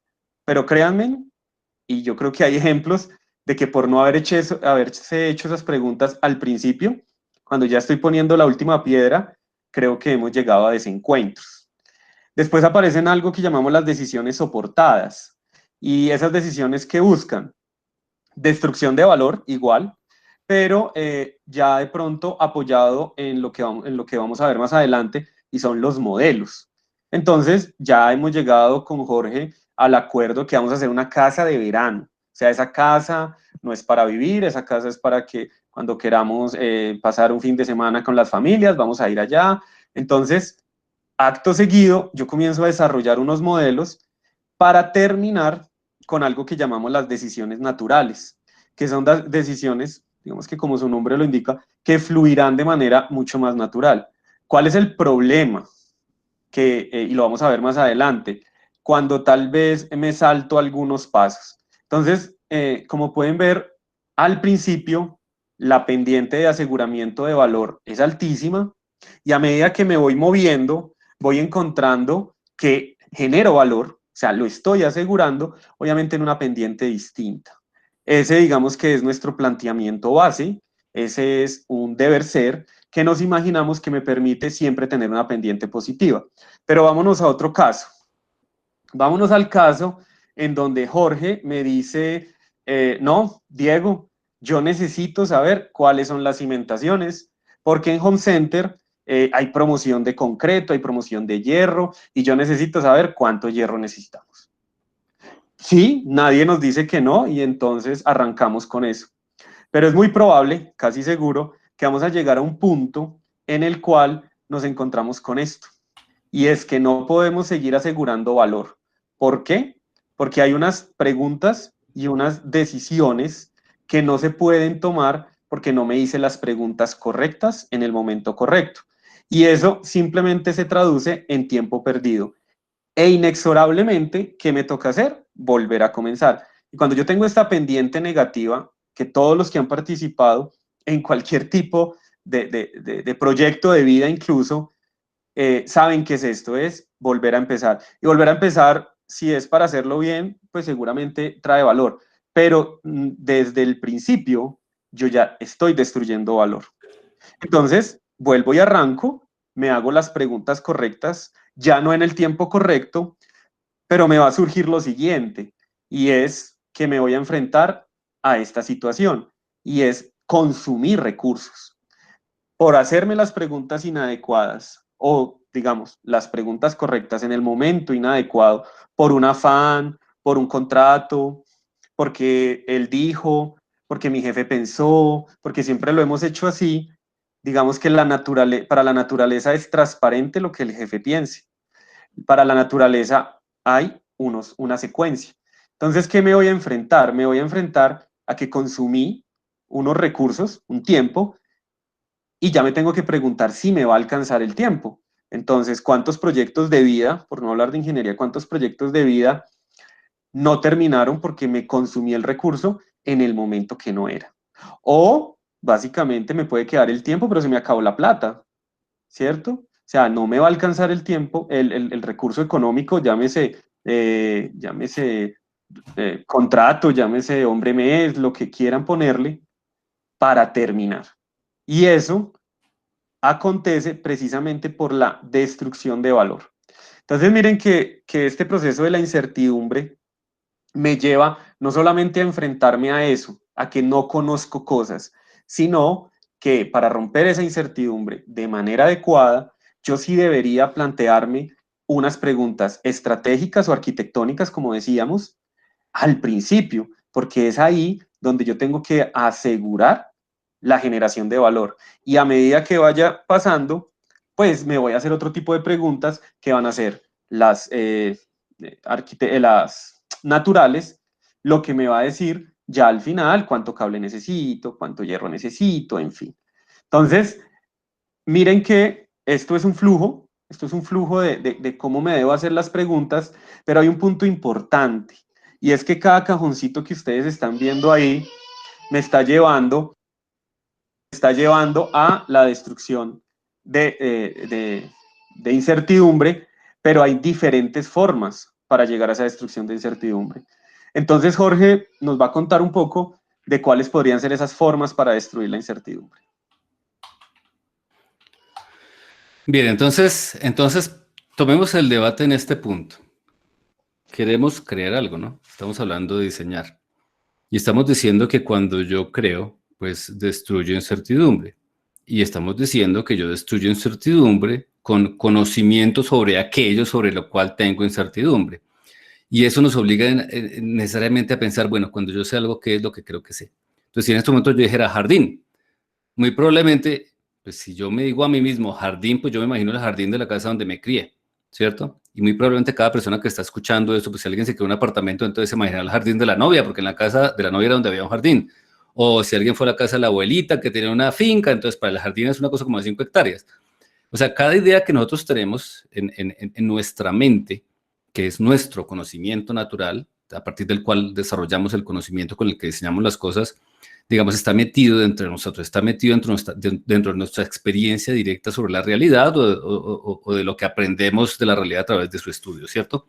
pero créanme, y yo creo que hay ejemplos de que por no haberse hecho esas preguntas al principio, cuando ya estoy poniendo la última piedra, creo que hemos llegado a desencuentros. Después aparecen algo que llamamos las decisiones soportadas. Y esas decisiones que buscan destrucción de valor, igual, pero ya de pronto apoyado en lo que vamos a ver más adelante, y son los modelos. Entonces, ya hemos llegado con Jorge al acuerdo que vamos a hacer una casa de verano. O sea, esa casa no es para vivir, esa casa es para que cuando queramos pasar un fin de semana con las familias, vamos a ir allá. Entonces, acto seguido, yo comienzo a desarrollar unos modelos para terminar con algo que llamamos las decisiones naturales, que son decisiones, digamos que como su nombre lo indica, que fluirán de manera mucho más natural. ¿Cuál es el problema? Y lo vamos a ver más adelante, cuando tal vez me salto algunos pasos. Entonces, como pueden ver, al principio la pendiente de aseguramiento de valor es altísima y a medida que me voy moviendo, voy encontrando que genero valor, o sea, lo estoy asegurando, obviamente en una pendiente distinta. Ese, digamos que es nuestro planteamiento base, ese es un deber ser que nos imaginamos que me permite siempre tener una pendiente positiva. Pero vámonos a otro caso. Vámonos al caso en donde Jorge me dice, no, Diego, yo necesito saber cuáles son las cimentaciones, porque en Home Center hay promoción de concreto, hay promoción de hierro, y yo necesito saber cuánto hierro necesitamos. Sí, nadie nos dice que no, y entonces arrancamos con eso. Pero es muy probable, casi seguro, que vamos a llegar a un punto en el cual nos encontramos con esto. Y es que no podemos seguir asegurando valor. ¿Por qué? Porque hay unas preguntas y unas decisiones que no se pueden tomar porque no me hice las preguntas correctas en el momento correcto. Y eso simplemente se traduce en tiempo perdido. E inexorablemente, ¿qué me toca hacer? Volver a comenzar. Y cuando yo tengo esta pendiente negativa, que todos los que han participado en cualquier tipo de proyecto de vida incluso, saben qué es esto, es volver a empezar. Y volver a empezar, si es para hacerlo bien, pues seguramente trae valor. Pero desde el principio, yo ya estoy destruyendo valor. Entonces, vuelvo y arranco, me hago las preguntas correctas, ya no en el tiempo correcto, pero me va a surgir lo siguiente, y es que me voy a enfrentar a esta situación, y es consumir recursos por hacerme las preguntas inadecuadas o, digamos, las preguntas correctas en el momento inadecuado, por un afán, por un contrato, porque él dijo, porque mi jefe pensó, porque siempre lo hemos hecho así. Digamos que para la naturaleza es transparente lo que el jefe piense. Para la naturaleza hay una secuencia. Entonces, ¿qué me voy a enfrentar? Me voy a enfrentar a que consumí unos recursos, un tiempo, y ya me tengo que preguntar si me va a alcanzar el tiempo. Entonces, ¿cuántos proyectos de vida, por no hablar de ingeniería, cuántos proyectos de vida no terminaron porque me consumí el recurso en el momento que no era? O básicamente me puede quedar el tiempo, pero se me acabó la plata, ¿cierto? O sea, no me va a alcanzar el tiempo, el recurso económico, llámese contrato, llámese hombre mes, lo que quieran ponerle, para terminar. Y eso acontece precisamente por la destrucción de valor. Entonces, miren que este proceso de la incertidumbre me lleva no solamente a enfrentarme a eso, a que no conozco cosas, sino que para romper esa incertidumbre de manera adecuada, yo sí debería plantearme unas preguntas estratégicas o arquitectónicas, como decíamos, al principio, porque es ahí donde yo tengo que asegurar la generación de valor. Y a medida que vaya pasando, pues me voy a hacer otro tipo de preguntas que van a ser las naturales, lo que me va a decir ya al final cuánto cable necesito, cuánto hierro necesito, en fin. Entonces, miren que esto es un flujo de cómo me debo hacer las preguntas, pero hay un punto importante, y es que cada cajoncito que ustedes están viendo ahí me está llevando a la destrucción de incertidumbre, pero hay diferentes formas para llegar a esa destrucción de incertidumbre. Entonces, Jorge nos va a contar un poco de cuáles podrían ser esas formas para destruir la incertidumbre. Bien, entonces tomemos el debate en este punto. Queremos crear algo, ¿no? Estamos hablando de diseñar. Y estamos diciendo que cuando yo creo, pues destruyo incertidumbre. Y estamos diciendo que yo destruyo incertidumbre con conocimiento sobre aquello sobre lo cual tengo incertidumbre. Y eso nos obliga necesariamente a pensar, bueno, cuando yo sé algo, ¿qué es lo que creo que sé? Entonces, si en este momento yo dijera jardín, muy probablemente, pues si yo me digo a mí mismo jardín, pues yo me imagino el jardín de la casa donde me crié, ¿cierto? Y muy probablemente cada persona que está escuchando esto, pues si alguien se quedó en un apartamento, entonces se imagina el jardín de la novia, porque en la casa de la novia era donde había un jardín. O si alguien fue a la casa de la abuelita que tenía una finca, entonces para el jardín es una cosa como de 5 hectáreas. O sea, cada idea que nosotros tenemos en nuestra mente, que es nuestro conocimiento natural, a partir del cual desarrollamos el conocimiento con el que diseñamos las cosas, digamos, está metido dentro de nosotros, está metido dentro de nuestra experiencia directa sobre la realidad o de lo que aprendemos de la realidad a través de su estudio, ¿cierto?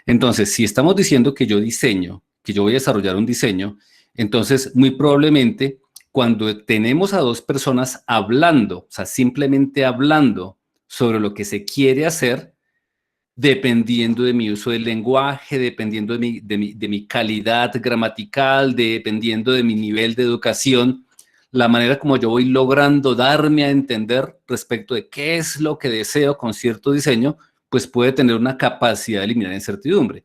Entonces, si estamos diciendo que yo diseño, que yo voy a desarrollar un diseño, entonces muy probablemente cuando tenemos a dos personas hablando, o sea, simplemente hablando sobre lo que se quiere hacer, dependiendo de mi uso del lenguaje, dependiendo de mi calidad gramatical, dependiendo de mi nivel de educación, la manera como yo voy logrando darme a entender respecto de qué es lo que deseo con cierto diseño, pues puede tener una capacidad de eliminar incertidumbre.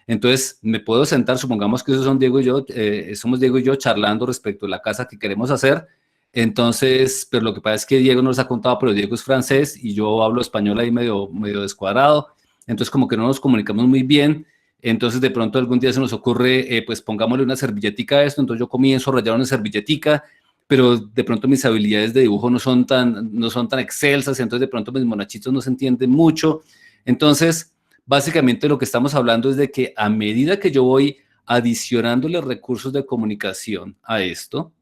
Entonces, me puedo sentar, supongamos que somos Diego y yo charlando respecto a la casa que queremos hacer. Entonces, pero lo que pasa es que Diego nos ha contado, pero Diego es francés y yo hablo español ahí medio descuadrado. Entonces, como que no nos comunicamos muy bien. Entonces, de pronto algún día se nos ocurre, pues pongámosle una servilletica a esto. Entonces, yo comienzo a rayar una servilletica, pero de pronto mis habilidades de dibujo no son tan excelsas. Entonces, de pronto mis monachitos no se entienden mucho. Entonces, básicamente lo que estamos hablando es de que a medida que yo voy adicionándole recursos de comunicación a esto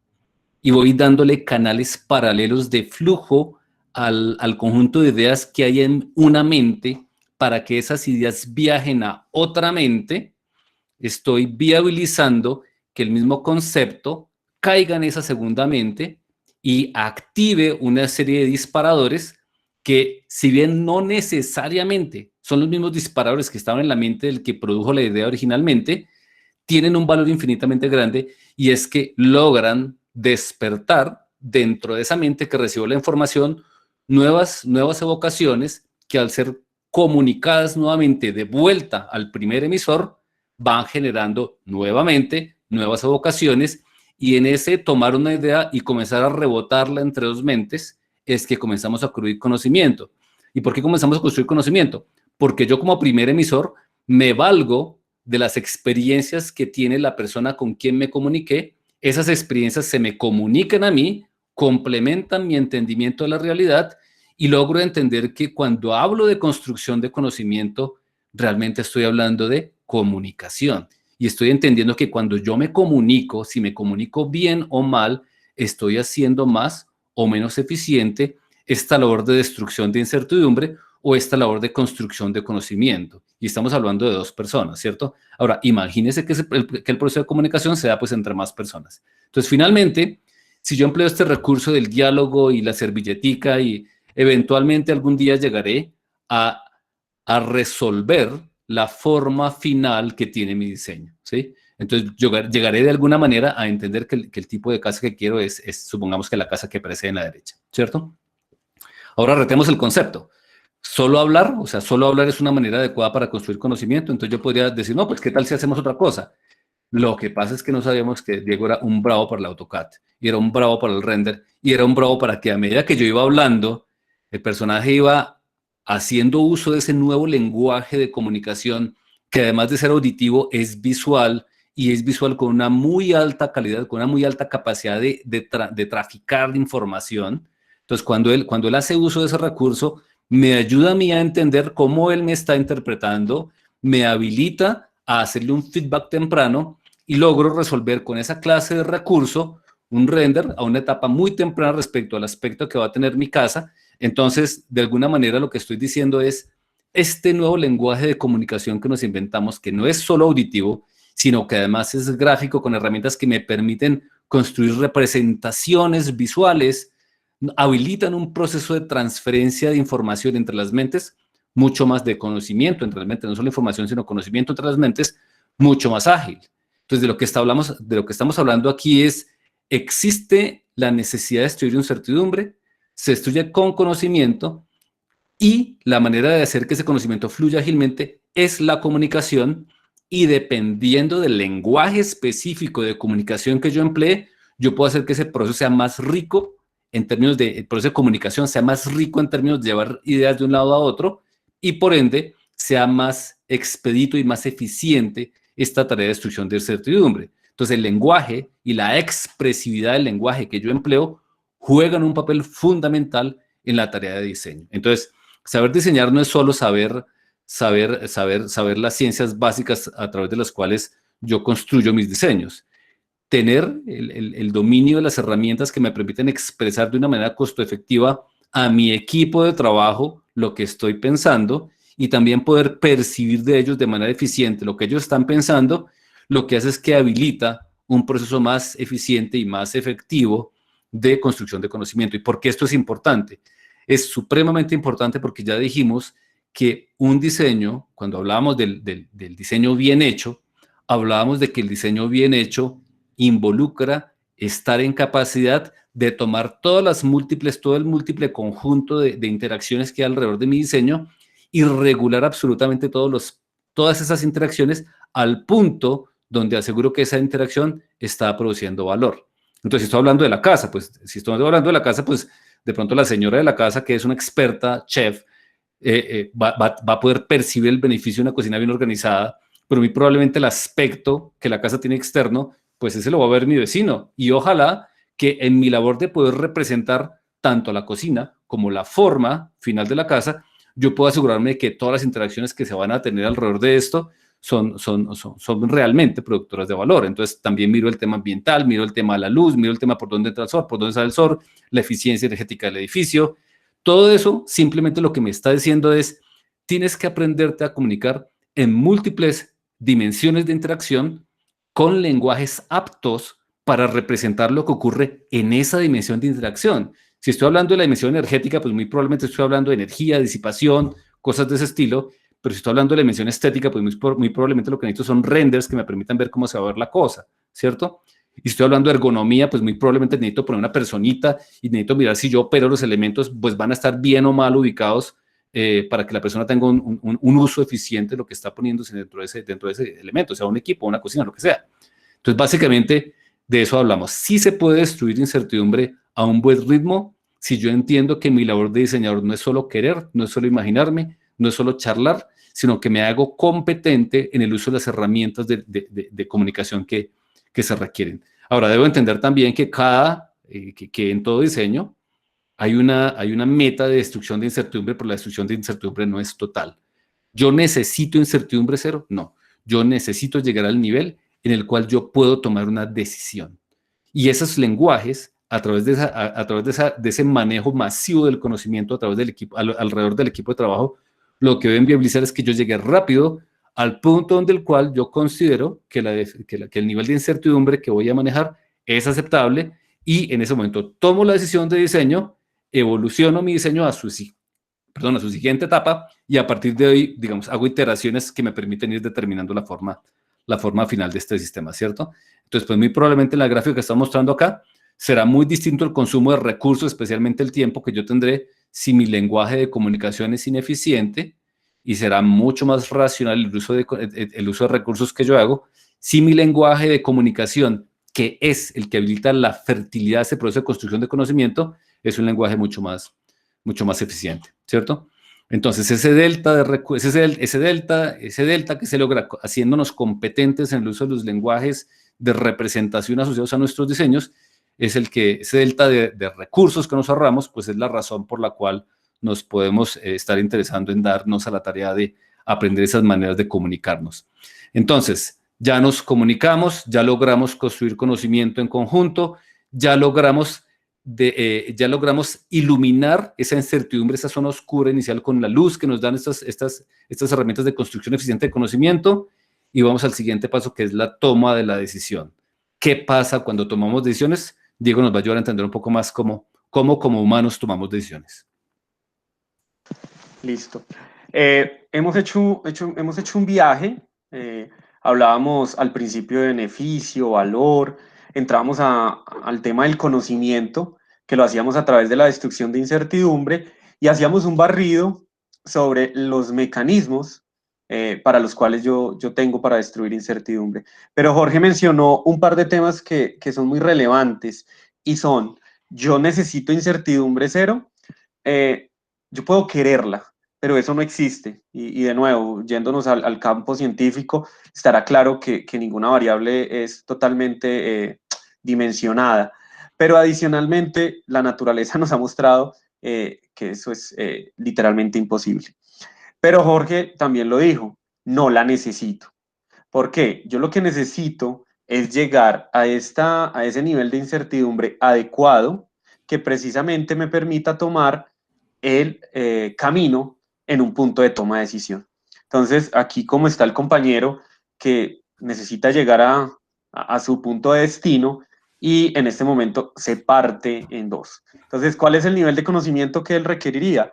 y voy dándole canales paralelos de flujo al conjunto de ideas que hay en una mente para que esas ideas viajen a otra mente, estoy viabilizando que el mismo concepto caiga en esa segunda mente y active una serie de disparadores que, si bien no necesariamente son los mismos disparadores que estaban en la mente del que produjo la idea originalmente, tienen un valor infinitamente grande, y es que logran despertar dentro de esa mente que recibió la información nuevas evocaciones que, al ser comunicadas nuevamente de vuelta al primer emisor, van generando nuevamente nuevas evocaciones, y en ese tomar una idea y comenzar a rebotarla entre dos mentes es que comenzamos a construir conocimiento. ¿Y por qué comenzamos a construir conocimiento? Porque yo, como primer emisor, me valgo de las experiencias que tiene la persona con quien me comuniqué. Esas experiencias se me comunican a mí, complementan mi entendimiento de la realidad, y logro entender que cuando hablo de construcción de conocimiento, realmente estoy hablando de comunicación. Y estoy entendiendo que cuando yo me comunico, si me comunico bien o mal, estoy haciendo más o menos eficiente esta labor de destrucción de incertidumbre o esta labor de construcción de conocimiento. Y estamos hablando de dos personas, ¿cierto? Ahora, imagínese que el proceso de comunicación se da pues entre más personas. Entonces, finalmente, si yo empleo este recurso del diálogo y la servilletica, y eventualmente algún día llegaré a, a resolver la forma final que tiene mi diseño, ¿sí? Entonces, llegaré de alguna manera a entender que el tipo de casa que quiero es, supongamos que la casa que aparece en la derecha, ¿cierto? Ahora retemos el concepto. Solo hablar, o sea, solo hablar es una manera adecuada para construir conocimiento. Entonces yo podría decir, no, pues ¿qué tal si hacemos otra cosa? Lo que pasa es que no sabíamos que Diego era un bravo para el AutoCAD, y era un bravo para el render, y era un bravo para que, a medida que yo iba hablando, el personaje iba haciendo uso de ese nuevo lenguaje de comunicación, que además de ser auditivo es visual, y es visual con una muy alta calidad, con una muy alta capacidad de traficar información. Entonces, cuando él hace uso de ese recurso, me ayuda a mí a entender cómo él me está interpretando, me habilita a hacerle un feedback temprano, y logro resolver con esa clase de recurso un render a una etapa muy temprana respecto al aspecto que va a tener mi casa. Entonces, de alguna manera, lo que estoy diciendo es, este nuevo lenguaje de comunicación que nos inventamos, que no es solo auditivo, sino que además es gráfico, con herramientas que me permiten construir representaciones visuales, habilitan un proceso de transferencia de información entre las mentes, mucho más de conocimiento entre las mentes, no solo información, sino conocimiento entre las mentes, mucho más ágil. Entonces, de lo que estamos hablando aquí es, existe la necesidad de destruir incertidumbre, se destruye con conocimiento, y la manera de hacer que ese conocimiento fluya ágilmente es la comunicación, y dependiendo del lenguaje específico de comunicación que yo emplee, yo puedo hacer que ese proceso sea más rico en términos de, el proceso de comunicación sea más rico en términos de llevar ideas de un lado a otro, y por ende sea más expedito y más eficiente esta tarea de destrucción de incertidumbre. Entonces, el lenguaje y la expresividad del lenguaje que yo empleo juegan un papel fundamental en la tarea de diseño. Entonces, saber diseñar no es solo saber las ciencias básicas a través de las cuales yo construyo mis diseños. Tener el dominio de las herramientas que me permiten expresar de una manera costo efectiva a mi equipo de trabajo lo que estoy pensando, y también poder percibir de ellos de manera eficiente lo que ellos están pensando, lo que hace es que habilita un proceso más eficiente y más efectivo de construcción de conocimiento. ¿Y por qué esto es importante? Es supremamente importante porque ya dijimos que un diseño, cuando hablábamos del diseño bien hecho, hablábamos de que el diseño bien hecho involucra estar en capacidad de tomar todo el múltiple conjunto de interacciones que hay alrededor de mi diseño, y regular absolutamente todas esas interacciones al punto donde aseguro que esa interacción está produciendo valor. Entonces, si estoy hablando de la casa, pues de pronto la señora de la casa, que es una experta chef, va a poder percibir el beneficio de una cocina bien organizada, pero muy probablemente el aspecto que la casa tiene externo, pues ese lo va a ver mi vecino. Y ojalá que en mi labor de poder representar tanto la cocina como la forma final de la casa, yo puedo asegurarme de que todas las interacciones que se van a tener alrededor de esto son realmente productoras de valor. Entonces, también miro el tema ambiental, miro el tema de la luz, miro el tema por dónde entra el sol, por dónde sale el sol, la eficiencia energética del edificio. Todo eso simplemente lo que me está diciendo es, tienes que aprenderte a comunicar en múltiples dimensiones de interacción con lenguajes aptos para representar lo que ocurre en esa dimensión de interacción. Si estoy hablando de la dimensión energética, pues muy probablemente estoy hablando de energía, disipación, cosas de ese estilo, pero si estoy hablando de la dimensión estética, pues muy probablemente lo que necesito son renders que me permitan ver cómo se va a ver la cosa, ¿cierto? Y si estoy hablando de ergonomía, pues muy probablemente necesito poner una personita y necesito mirar si yo opero los elementos, pues van a estar bien o mal ubicados para que la persona tenga un uso eficiente de lo que está poniéndose dentro de ese elemento, sea un equipo, una cocina, lo que sea. Entonces, básicamente, de eso hablamos. Sí se puede destruir incertidumbre a un buen ritmo si yo entiendo que mi labor de diseñador no es solo querer, no es solo imaginarme, no es solo charlar, sino que me hago competente en el uso de las herramientas de comunicación que se requieren. Ahora, debo entender también que que en todo diseño hay una meta de destrucción de incertidumbre, pero la destrucción de incertidumbre no es total. ¿Yo necesito incertidumbre cero? No. Yo necesito llegar al nivel en el cual yo puedo tomar una decisión. Y esos lenguajes, a través de ese manejo masivo del conocimiento a través del equipo, alrededor del equipo de trabajo, lo que deben viabilizar es que yo llegue rápido al punto donde el cual yo considero que el nivel de incertidumbre que voy a manejar es aceptable y en ese momento tomo la decisión de diseño, evoluciono mi diseño a su siguiente etapa y a partir de hoy, digamos, hago iteraciones que me permiten ir determinando la forma final de este sistema, ¿cierto? Entonces, pues muy probablemente en la gráfica que estamos mostrando acá, será muy distinto el consumo de recursos, especialmente el tiempo que yo tendré si mi lenguaje de comunicación es ineficiente y será mucho más racional el uso de recursos que yo hago si mi lenguaje de comunicación, que es el que habilita la fertilidad de ese proceso de construcción de conocimiento, es un lenguaje mucho más eficiente, ¿cierto? Entonces, ese delta que se logra haciéndonos competentes en el uso de los lenguajes de representación asociados a nuestros diseños, ese delta de recursos que nos ahorramos, pues es la razón por la cual nos podemos estar interesando en darnos a la tarea de aprender esas maneras de comunicarnos. Entonces, ya nos comunicamos, ya logramos construir conocimiento en conjunto, ya logramos iluminar esa incertidumbre, esa zona oscura inicial con la luz que nos dan estas herramientas de construcción eficiente de conocimiento y vamos al siguiente paso que es la toma de la decisión. ¿Qué pasa cuando tomamos decisiones? Diego nos va a ayudar a entender un poco más cómo como humanos tomamos decisiones. Listo. Hemos hecho un viaje, hablábamos al principio de beneficio, valor, entramos al tema del conocimiento, que lo hacíamos a través de la destrucción de incertidumbre, y hacíamos un barrido sobre los mecanismos para los cuales yo tengo para destruir incertidumbre. Pero Jorge mencionó un par de temas que son muy relevantes, y son, yo necesito incertidumbre cero, yo puedo quererla, pero eso no existe. Y de nuevo, yéndonos al campo científico, estará claro que ninguna variable es totalmente dimensionada. Pero adicionalmente, la naturaleza nos ha mostrado que eso es literalmente imposible. Pero Jorge también lo dijo, no la necesito. ¿Por qué? Yo lo que necesito es llegar a ese nivel de incertidumbre adecuado que precisamente me permita tomar el camino en un punto de toma de decisión. Entonces, aquí como está el compañero que necesita llegar a su punto de destino y en este momento se parte en dos. Entonces, ¿cuál es el nivel de conocimiento que él requeriría?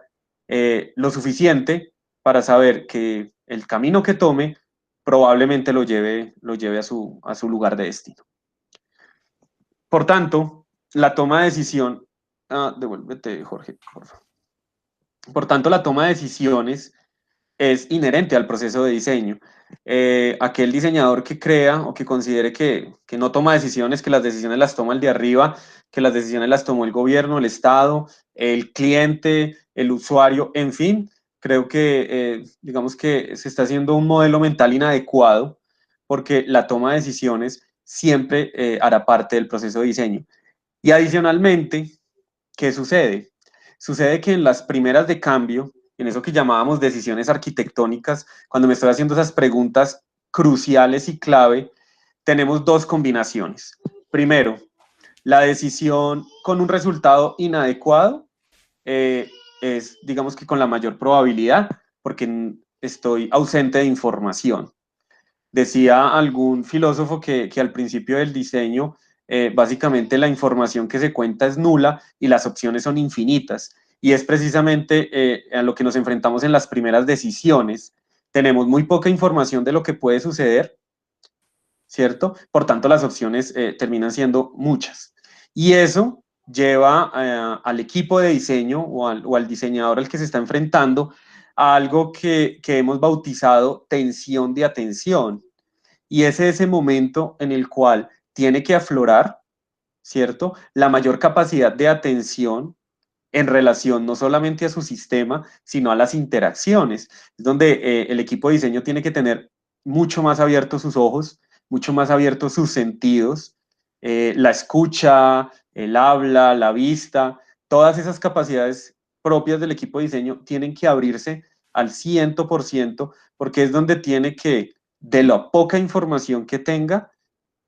Lo suficiente para saber que el camino que tome probablemente lo lleve a su lugar de destino. Por tanto, la toma de decisión... devuélvete, Jorge, por favor. Por tanto, la toma de decisiones es inherente al proceso de diseño. Aquel diseñador que crea o que considere que no toma decisiones, que las decisiones las toma el de arriba, que las decisiones las tomó el gobierno, el Estado, el cliente, el usuario, en fin, creo que digamos que se está haciendo un modelo mental inadecuado porque la toma de decisiones siempre hará parte del proceso de diseño. Y adicionalmente, ¿qué sucede? Sucede que en las primeras de cambio, en eso que llamábamos decisiones arquitectónicas, cuando me estoy haciendo esas preguntas cruciales y clave, tenemos dos combinaciones. Primero, la decisión con un resultado inadecuado es, digamos que con la mayor probabilidad, porque estoy ausente de información. Decía algún filósofo que al principio del diseño, básicamente la información que se cuenta es nula y las opciones son infinitas. Y es precisamente a lo que nos enfrentamos en las primeras decisiones, tenemos muy poca información de lo que puede suceder, ¿cierto? Por tanto, las opciones terminan siendo muchas. Y eso lleva al equipo de diseño o al diseñador al que se está enfrentando a algo que hemos bautizado tensión de atención. Y es ese momento en el cual tiene que aflorar, ¿cierto? La mayor capacidad de atención en relación no solamente a su sistema, sino a las interacciones. Es donde el equipo de diseño tiene que tener mucho más abiertos sus ojos, mucho más abiertos sus sentidos, la escucha, el habla, la vista, todas esas capacidades propias del equipo de diseño tienen que abrirse al 100%, porque es donde tiene que, de la poca información que tenga,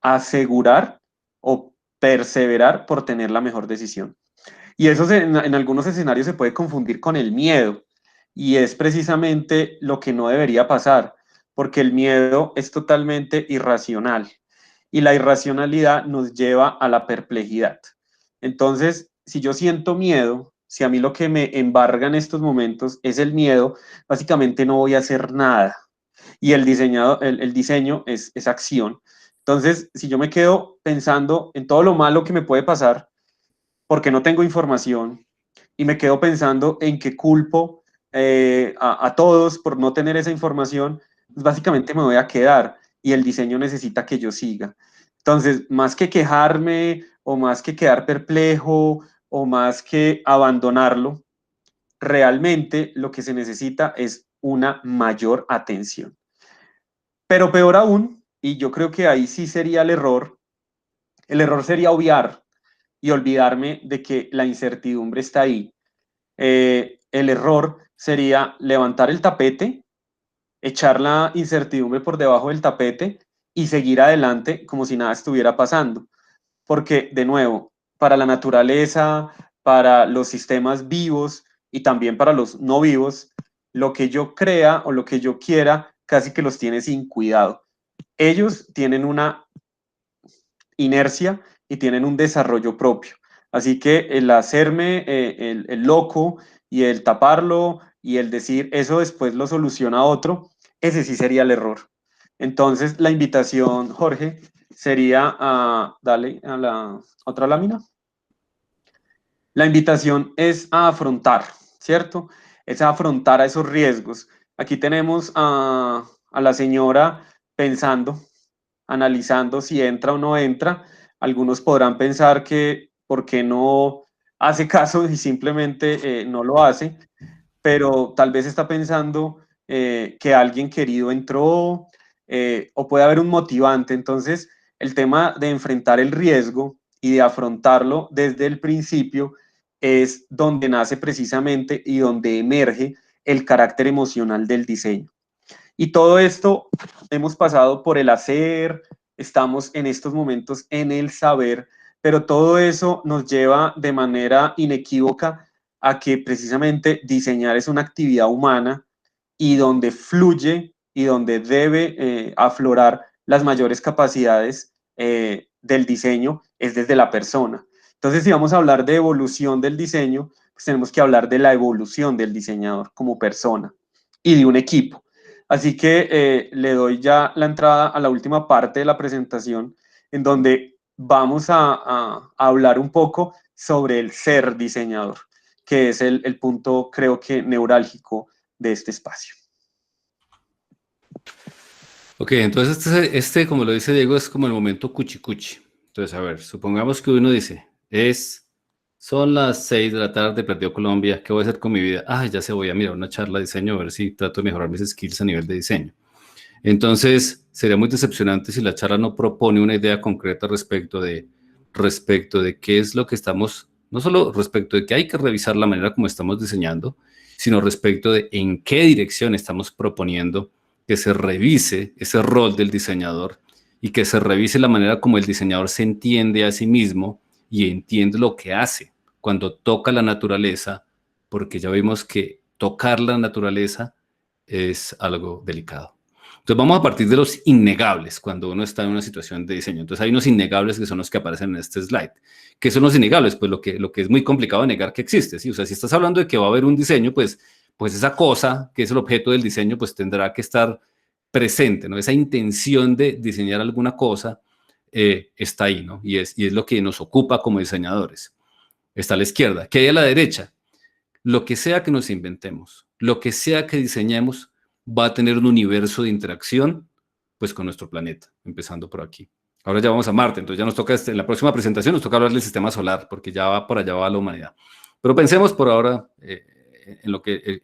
asegurar o perseverar por tener la mejor decisión. Y eso en algunos escenarios se puede confundir con el miedo. Y es precisamente lo que no debería pasar, porque el miedo es totalmente irracional. Y la irracionalidad nos lleva a la perplejidad. Entonces, si yo siento miedo, si a mí lo que me embarga en estos momentos es el miedo, básicamente no voy a hacer nada. Y el diseño es acción. Entonces, si yo me quedo pensando en todo lo malo que me puede pasar, porque no tengo información y me quedo pensando en que culpo a todos por no tener esa información, pues básicamente me voy a quedar y el diseño necesita que yo siga. Entonces, más que quejarme o más que quedar perplejo o más que abandonarlo, realmente lo que se necesita es una mayor atención. Pero peor aún, y yo creo que ahí sí sería el error sería obviar y olvidarme de que la incertidumbre está ahí. El error sería levantar el tapete, echar la incertidumbre por debajo del tapete y seguir adelante como si nada estuviera pasando. Porque, de nuevo, para la naturaleza, para los sistemas vivos y también para los no vivos, lo que yo crea o lo que yo quiera casi que los tiene sin cuidado. Ellos tienen una inercia y tienen un desarrollo propio. Así que el hacerme el loco y el taparlo y el decir eso después lo soluciona otro, ese sí sería el error. Entonces, la invitación, Jorge, sería a, dale a la otra lámina. La invitación es a afrontar, ¿cierto? Es a afrontar a esos riesgos. Aquí tenemos a la señora pensando, analizando si entra o no entra. Algunos podrán pensar que por qué no hace caso y simplemente no lo hace, pero tal vez está pensando que alguien querido entró o puede haber un motivante. Entonces, el tema de enfrentar el riesgo y de afrontarlo desde el principio es donde nace precisamente y donde emerge el carácter emocional del diseño. Y todo esto hemos pasado por el hacer, estamos en estos momentos en el saber, pero todo eso nos lleva de manera inequívoca a que precisamente diseñar es una actividad humana y donde fluye y donde debe aflorar las mayores capacidades del diseño es desde la persona. Entonces, si vamos a hablar de evolución del diseño, pues tenemos que hablar de la evolución del diseñador como persona y de un equipo. Así que le doy ya la entrada a la última parte de la presentación, en donde vamos a hablar un poco sobre el ser diseñador, que es el punto, creo que, neurálgico de este espacio. Ok, entonces como lo dice Diego, es como el momento cuchi cuchi. Entonces, a ver, supongamos que uno dice, son las 6 de la tarde, perdió Colombia, ¿qué voy a hacer con mi vida? Ah, ya se voy a mirar una charla de diseño, a ver si trato de mejorar mis skills a nivel de diseño. Entonces, sería muy decepcionante si la charla no propone una idea concreta respecto de qué es lo que estamos, no solo respecto de que hay que revisar la manera como estamos diseñando, sino respecto de en qué dirección estamos proponiendo que se revise ese rol del diseñador y que se revise la manera como el diseñador se entiende a sí mismo y entiende lo que hace cuando toca la naturaleza, porque ya vimos que tocar la naturaleza es algo delicado. Entonces vamos a partir de los innegables cuando uno está en una situación de diseño. Entonces hay unos innegables que son los que aparecen en este slide. ¿Qué son los innegables? Pues lo que es muy complicado de negar que existe, ¿sí? O sea, si estás hablando de que va a haber un diseño, pues pues esa cosa, que es el objeto del diseño, pues tendrá que estar presente, ¿no? Esa intención de diseñar alguna cosa está ahí, ¿no? Y es lo que nos ocupa como diseñadores. Está a la izquierda. ¿Qué hay a la derecha? Lo que sea que nos inventemos, lo que sea que diseñemos, va a tener un universo de interacción, pues, con nuestro planeta, empezando por aquí. Ahora ya vamos a Marte, entonces ya nos toca, en la próxima presentación nos toca hablar del sistema solar, porque ya va por allá va la humanidad. Pero pensemos por ahora en lo que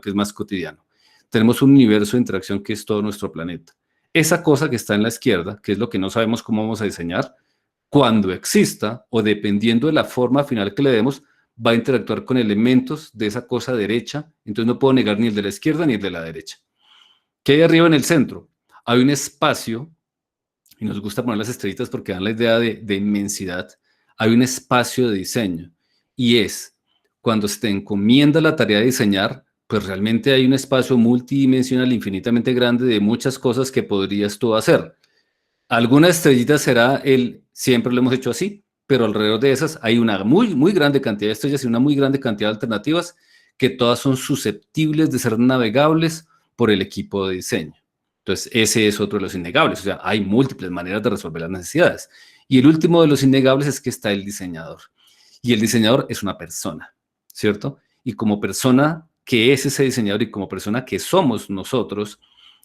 es más cotidiano. Tenemos un universo de interacción que es todo nuestro planeta. Esa cosa que está en la izquierda, que es lo que no sabemos cómo vamos a diseñar, cuando exista o dependiendo de la forma final que le demos, va a interactuar con elementos de esa cosa derecha, entonces no puedo negar ni el de la izquierda ni el de la derecha. ¿Qué hay arriba en el centro? Hay un espacio, y nos gusta poner las estrellitas porque dan la idea de inmensidad, hay un espacio de diseño, y es cuando se te encomienda la tarea de diseñar, pues realmente hay un espacio multidimensional infinitamente grande de muchas cosas que podrías tú hacer. Alguna estrellita será siempre lo hemos hecho así, pero alrededor de esas hay una muy, muy grande cantidad de estrellas y una muy grande cantidad de alternativas que todas son susceptibles de ser navegables por el equipo de diseño. Entonces, ese es otro de los innegables. O sea, hay múltiples maneras de resolver las necesidades. Y el último de los innegables es que está el diseñador. Y el diseñador es una persona, ¿cierto? Y como persona que es ese diseñador y como persona que somos nosotros,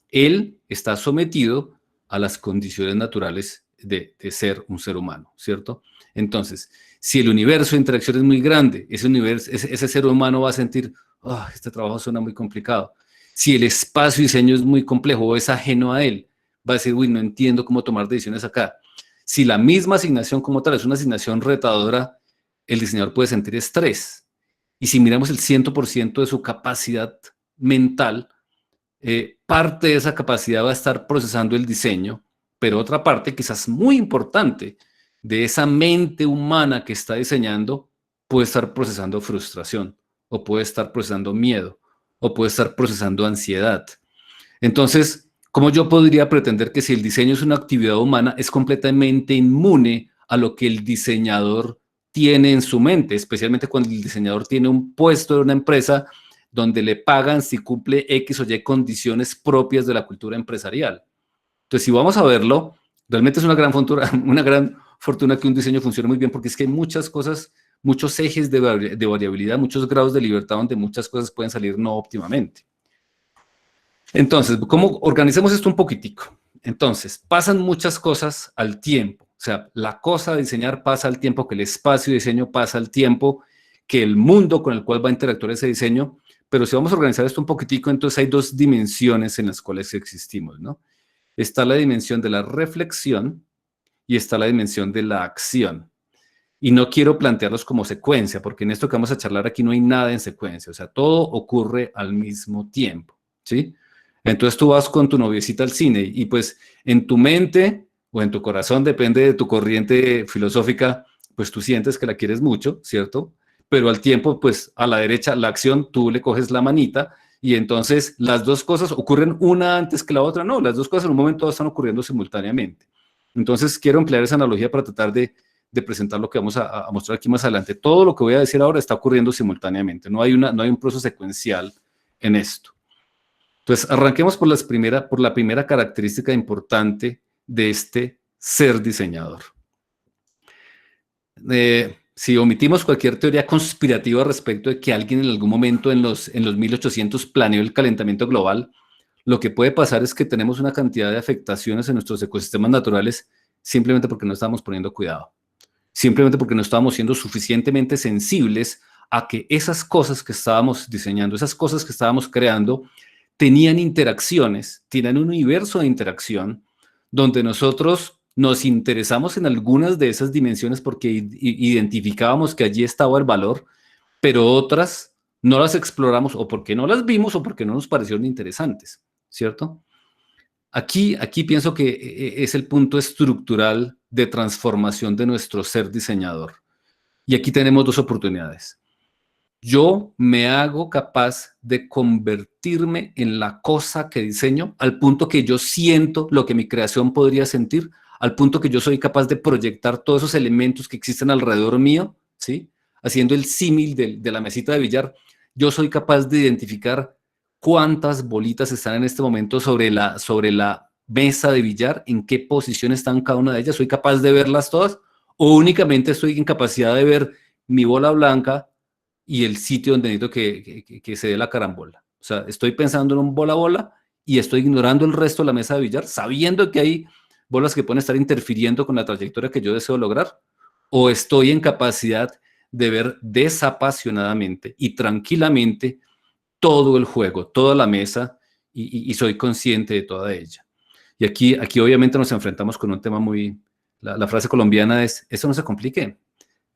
él está sometido a las condiciones naturales de ser un ser humano, ¿cierto? Entonces, si el universo de interacción es muy grande, ese ser humano va a sentir, oh, este trabajo suena muy complicado. Si el espacio y diseño es muy complejo o es ajeno a él, va a decir, uy, no entiendo cómo tomar decisiones acá. Si la misma asignación como tal es una asignación retadora, el diseñador puede sentir estrés. Y si miramos el 100% de su capacidad mental, parte de esa capacidad va a estar procesando el diseño, pero otra parte, quizás muy importante, de esa mente humana que está diseñando, puede estar procesando frustración, o puede estar procesando miedo, o puede estar procesando ansiedad. Entonces, ¿cómo yo podría pretender que si el diseño es una actividad humana, es completamente inmune a lo que el diseñador tiene en su mente, especialmente cuando el diseñador tiene un puesto en una empresa donde le pagan si cumple X o Y condiciones propias de la cultura empresarial? Entonces, si vamos a verlo, realmente es una gran fortuna que un diseño funcione muy bien, porque es que hay muchas cosas, muchos ejes de variabilidad, muchos grados de libertad donde muchas cosas pueden salir no óptimamente. Entonces, ¿cómo organicemos esto un poquitico? Entonces, pasan muchas cosas al tiempo. O sea, la cosa de diseñar pasa al tiempo, que el espacio de diseño pasa al tiempo, que el mundo con el cual va a interactuar ese diseño. Pero si vamos a organizar esto un poquitico, entonces hay dos dimensiones en las cuales existimos, ¿no? Está la dimensión de la reflexión y está la dimensión de la acción. Y no quiero plantearlos como secuencia, porque en esto que vamos a charlar aquí no hay nada en secuencia. O sea, todo ocurre al mismo tiempo, ¿sí? Entonces tú vas con tu noviecita al cine y pues en tu mente o en tu corazón, depende de tu corriente filosófica, pues tú sientes que la quieres mucho, ¿cierto? Pero al tiempo, pues a la derecha, la acción, tú le coges la manita y entonces las dos cosas ocurren una antes que la otra. No, las dos cosas en un momento están ocurriendo simultáneamente. Entonces quiero emplear esa analogía para tratar de presentar lo que vamos a mostrar aquí más adelante. Todo lo que voy a decir ahora está ocurriendo simultáneamente. No hay un proceso secuencial en esto. Entonces, arranquemos por la primera característica importante de este ser diseñador. Si omitimos cualquier teoría conspirativa respecto de que alguien en algún momento en los 1800 planeó el calentamiento global, lo que puede pasar es que tenemos una cantidad de afectaciones en nuestros ecosistemas naturales simplemente porque no estamos poniendo cuidado, simplemente porque no estábamos siendo suficientemente sensibles a que esas cosas que estábamos diseñando, esas cosas que estábamos creando, tenían interacciones, tienen un universo de interacción donde nosotros nos interesamos en algunas de esas dimensiones porque identificábamos que allí estaba el valor, pero otras no las exploramos o porque no las vimos o porque no nos parecieron interesantes, ¿cierto? Aquí pienso que es el punto estructural de transformación de nuestro ser diseñador. Y aquí tenemos dos oportunidades. Yo me hago capaz de convertirme en la cosa que diseño al punto que yo siento lo que mi creación podría sentir, al punto que yo soy capaz de proyectar todos esos elementos que existen alrededor mío, ¿sí? Haciendo el símil de la mesita de billar. yo soy capaz de identificar cuántas bolitas están en este momento sobre la mesa de billar, en qué posición están cada una de ellas, soy capaz de verlas todas, o únicamente estoy en capacidad de ver mi bola blanca y el sitio donde necesito que se dé la carambola. O sea, estoy pensando en un bola-bola y estoy ignorando el resto de la mesa de billar, sabiendo que hay bolas que pueden estar interfiriendo con la trayectoria que yo deseo lograr, o estoy en capacidad de ver desapasionadamente y tranquilamente todo el juego, toda la mesa, y soy consciente de toda ella. Y aquí obviamente nos enfrentamos con un tema muy... La frase colombiana es, eso no se complique.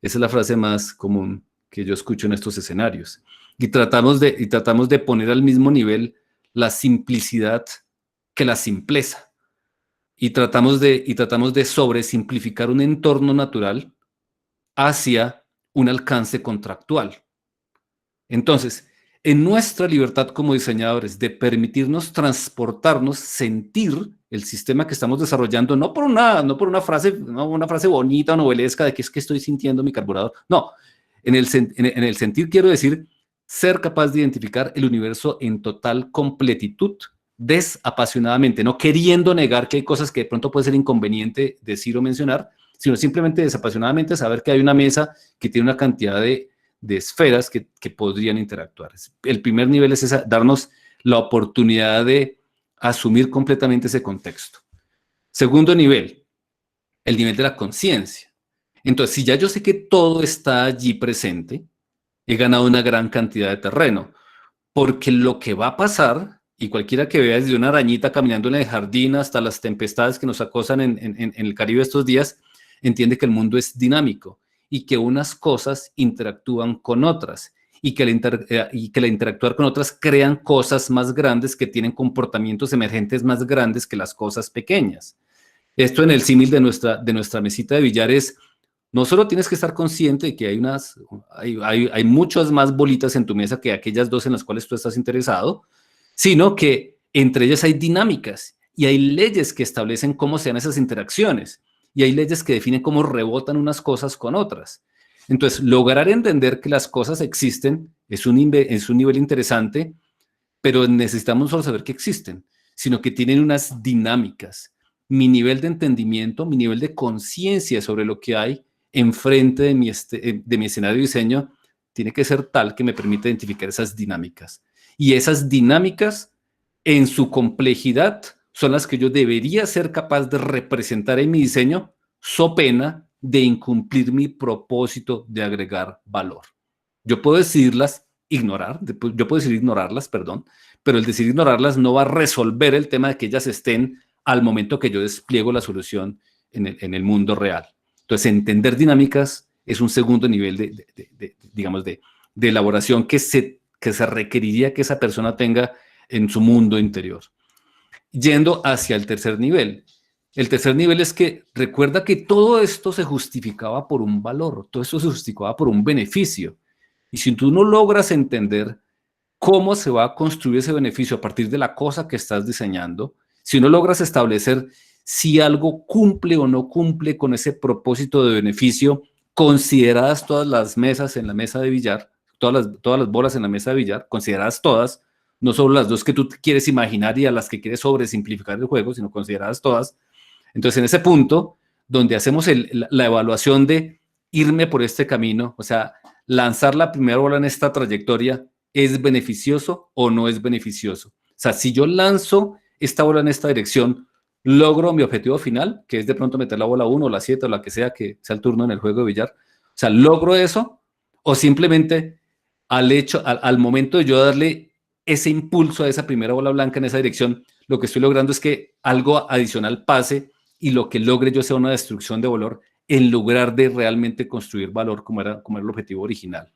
Esa es la frase más común que yo escucho en estos escenarios. Y tratamos de poner al mismo nivel la simplicidad que la simpleza. Y tratamos de sobresimplificar un entorno natural hacia un alcance contractual. Entonces, en nuestra libertad como diseñadores de permitirnos transportarnos, sentir el sistema que estamos desarrollando, no por una frase bonita o novelesca de que es que estoy sintiendo mi carburador. No, en el sentir quiero decir ser capaz de identificar el universo en total completitud, desapasionadamente, no queriendo negar que hay cosas que de pronto puede ser inconveniente decir o mencionar, sino simplemente desapasionadamente saber que hay una mesa que tiene una cantidad de esferas que podrían interactuar. El primer nivel es darnos la oportunidad de asumir completamente ese contexto. Segundo nivel, el nivel de la conciencia. Entonces, si ya yo sé que todo está allí presente, he ganado una gran cantidad de terreno, porque lo que va a pasar, y cualquiera que vea desde una arañita caminando en el jardín hasta las tempestades que nos acosan en el Caribe estos días, entiende que el mundo es dinámico y que unas cosas interactúan con otras y que al interactuar con otras crean cosas más grandes que tienen comportamientos emergentes más grandes que las cosas pequeñas. Esto en el símil de nuestra mesita de billar es, no solo tienes que estar consciente de que hay muchas más bolitas en tu mesa que aquellas dos en las cuales tú estás interesado, sino que entre ellas hay dinámicas y hay leyes que establecen cómo se dan esas interacciones y hay leyes que definen cómo rebotan unas cosas con otras. Entonces, lograr entender que las cosas existen es un nivel interesante, pero necesitamos no solo saber que existen, sino que tienen unas dinámicas. Mi nivel de entendimiento, mi nivel de conciencia sobre lo que hay enfrente de mi escenario de diseño tiene que ser tal que me permita identificar esas dinámicas. Y esas dinámicas, en su complejidad, son las que yo debería ser capaz de representar en mi diseño, so pena de incumplir mi propósito de agregar valor. Yo puedo decidirlas ignorarlas, perdón, pero el decidir ignorarlas no va a resolver el tema de que ellas estén al momento que yo despliego la solución en el mundo real. Entonces, entender dinámicas es un segundo nivel de elaboración que se requeriría que esa persona tenga en su mundo interior. Yendo hacia el tercer nivel. El tercer nivel es que recuerda que todo esto se justificaba por un valor, todo esto se justificaba por un beneficio. Y si tú no logras entender cómo se va a construir ese beneficio a partir de la cosa que estás diseñando, si no logras establecer si algo cumple o no cumple con ese propósito de beneficio, consideradas todas las mesas en la mesa de billar, todas las bolas en la mesa de billar, consideradas todas, no solo las dos que tú quieres imaginar y a las que quieres sobresimplificar el juego, sino consideradas todas. Entonces, en ese punto, donde hacemos la evaluación de irme por este camino, o sea, lanzar la primera bola en esta trayectoria, ¿es beneficioso o no es beneficioso? O sea, si yo lanzo esta bola en esta dirección, logro mi objetivo final, que es de pronto meter la bola 1 o la 7 o la que sea el turno en el juego de billar. O sea, ¿logro eso? O simplemente al momento de yo darle ese impulso a esa primera bola blanca en esa dirección, lo que estoy logrando es que algo adicional pase y lo que logre yo sea una destrucción de valor en lugar de realmente construir valor como era el objetivo original.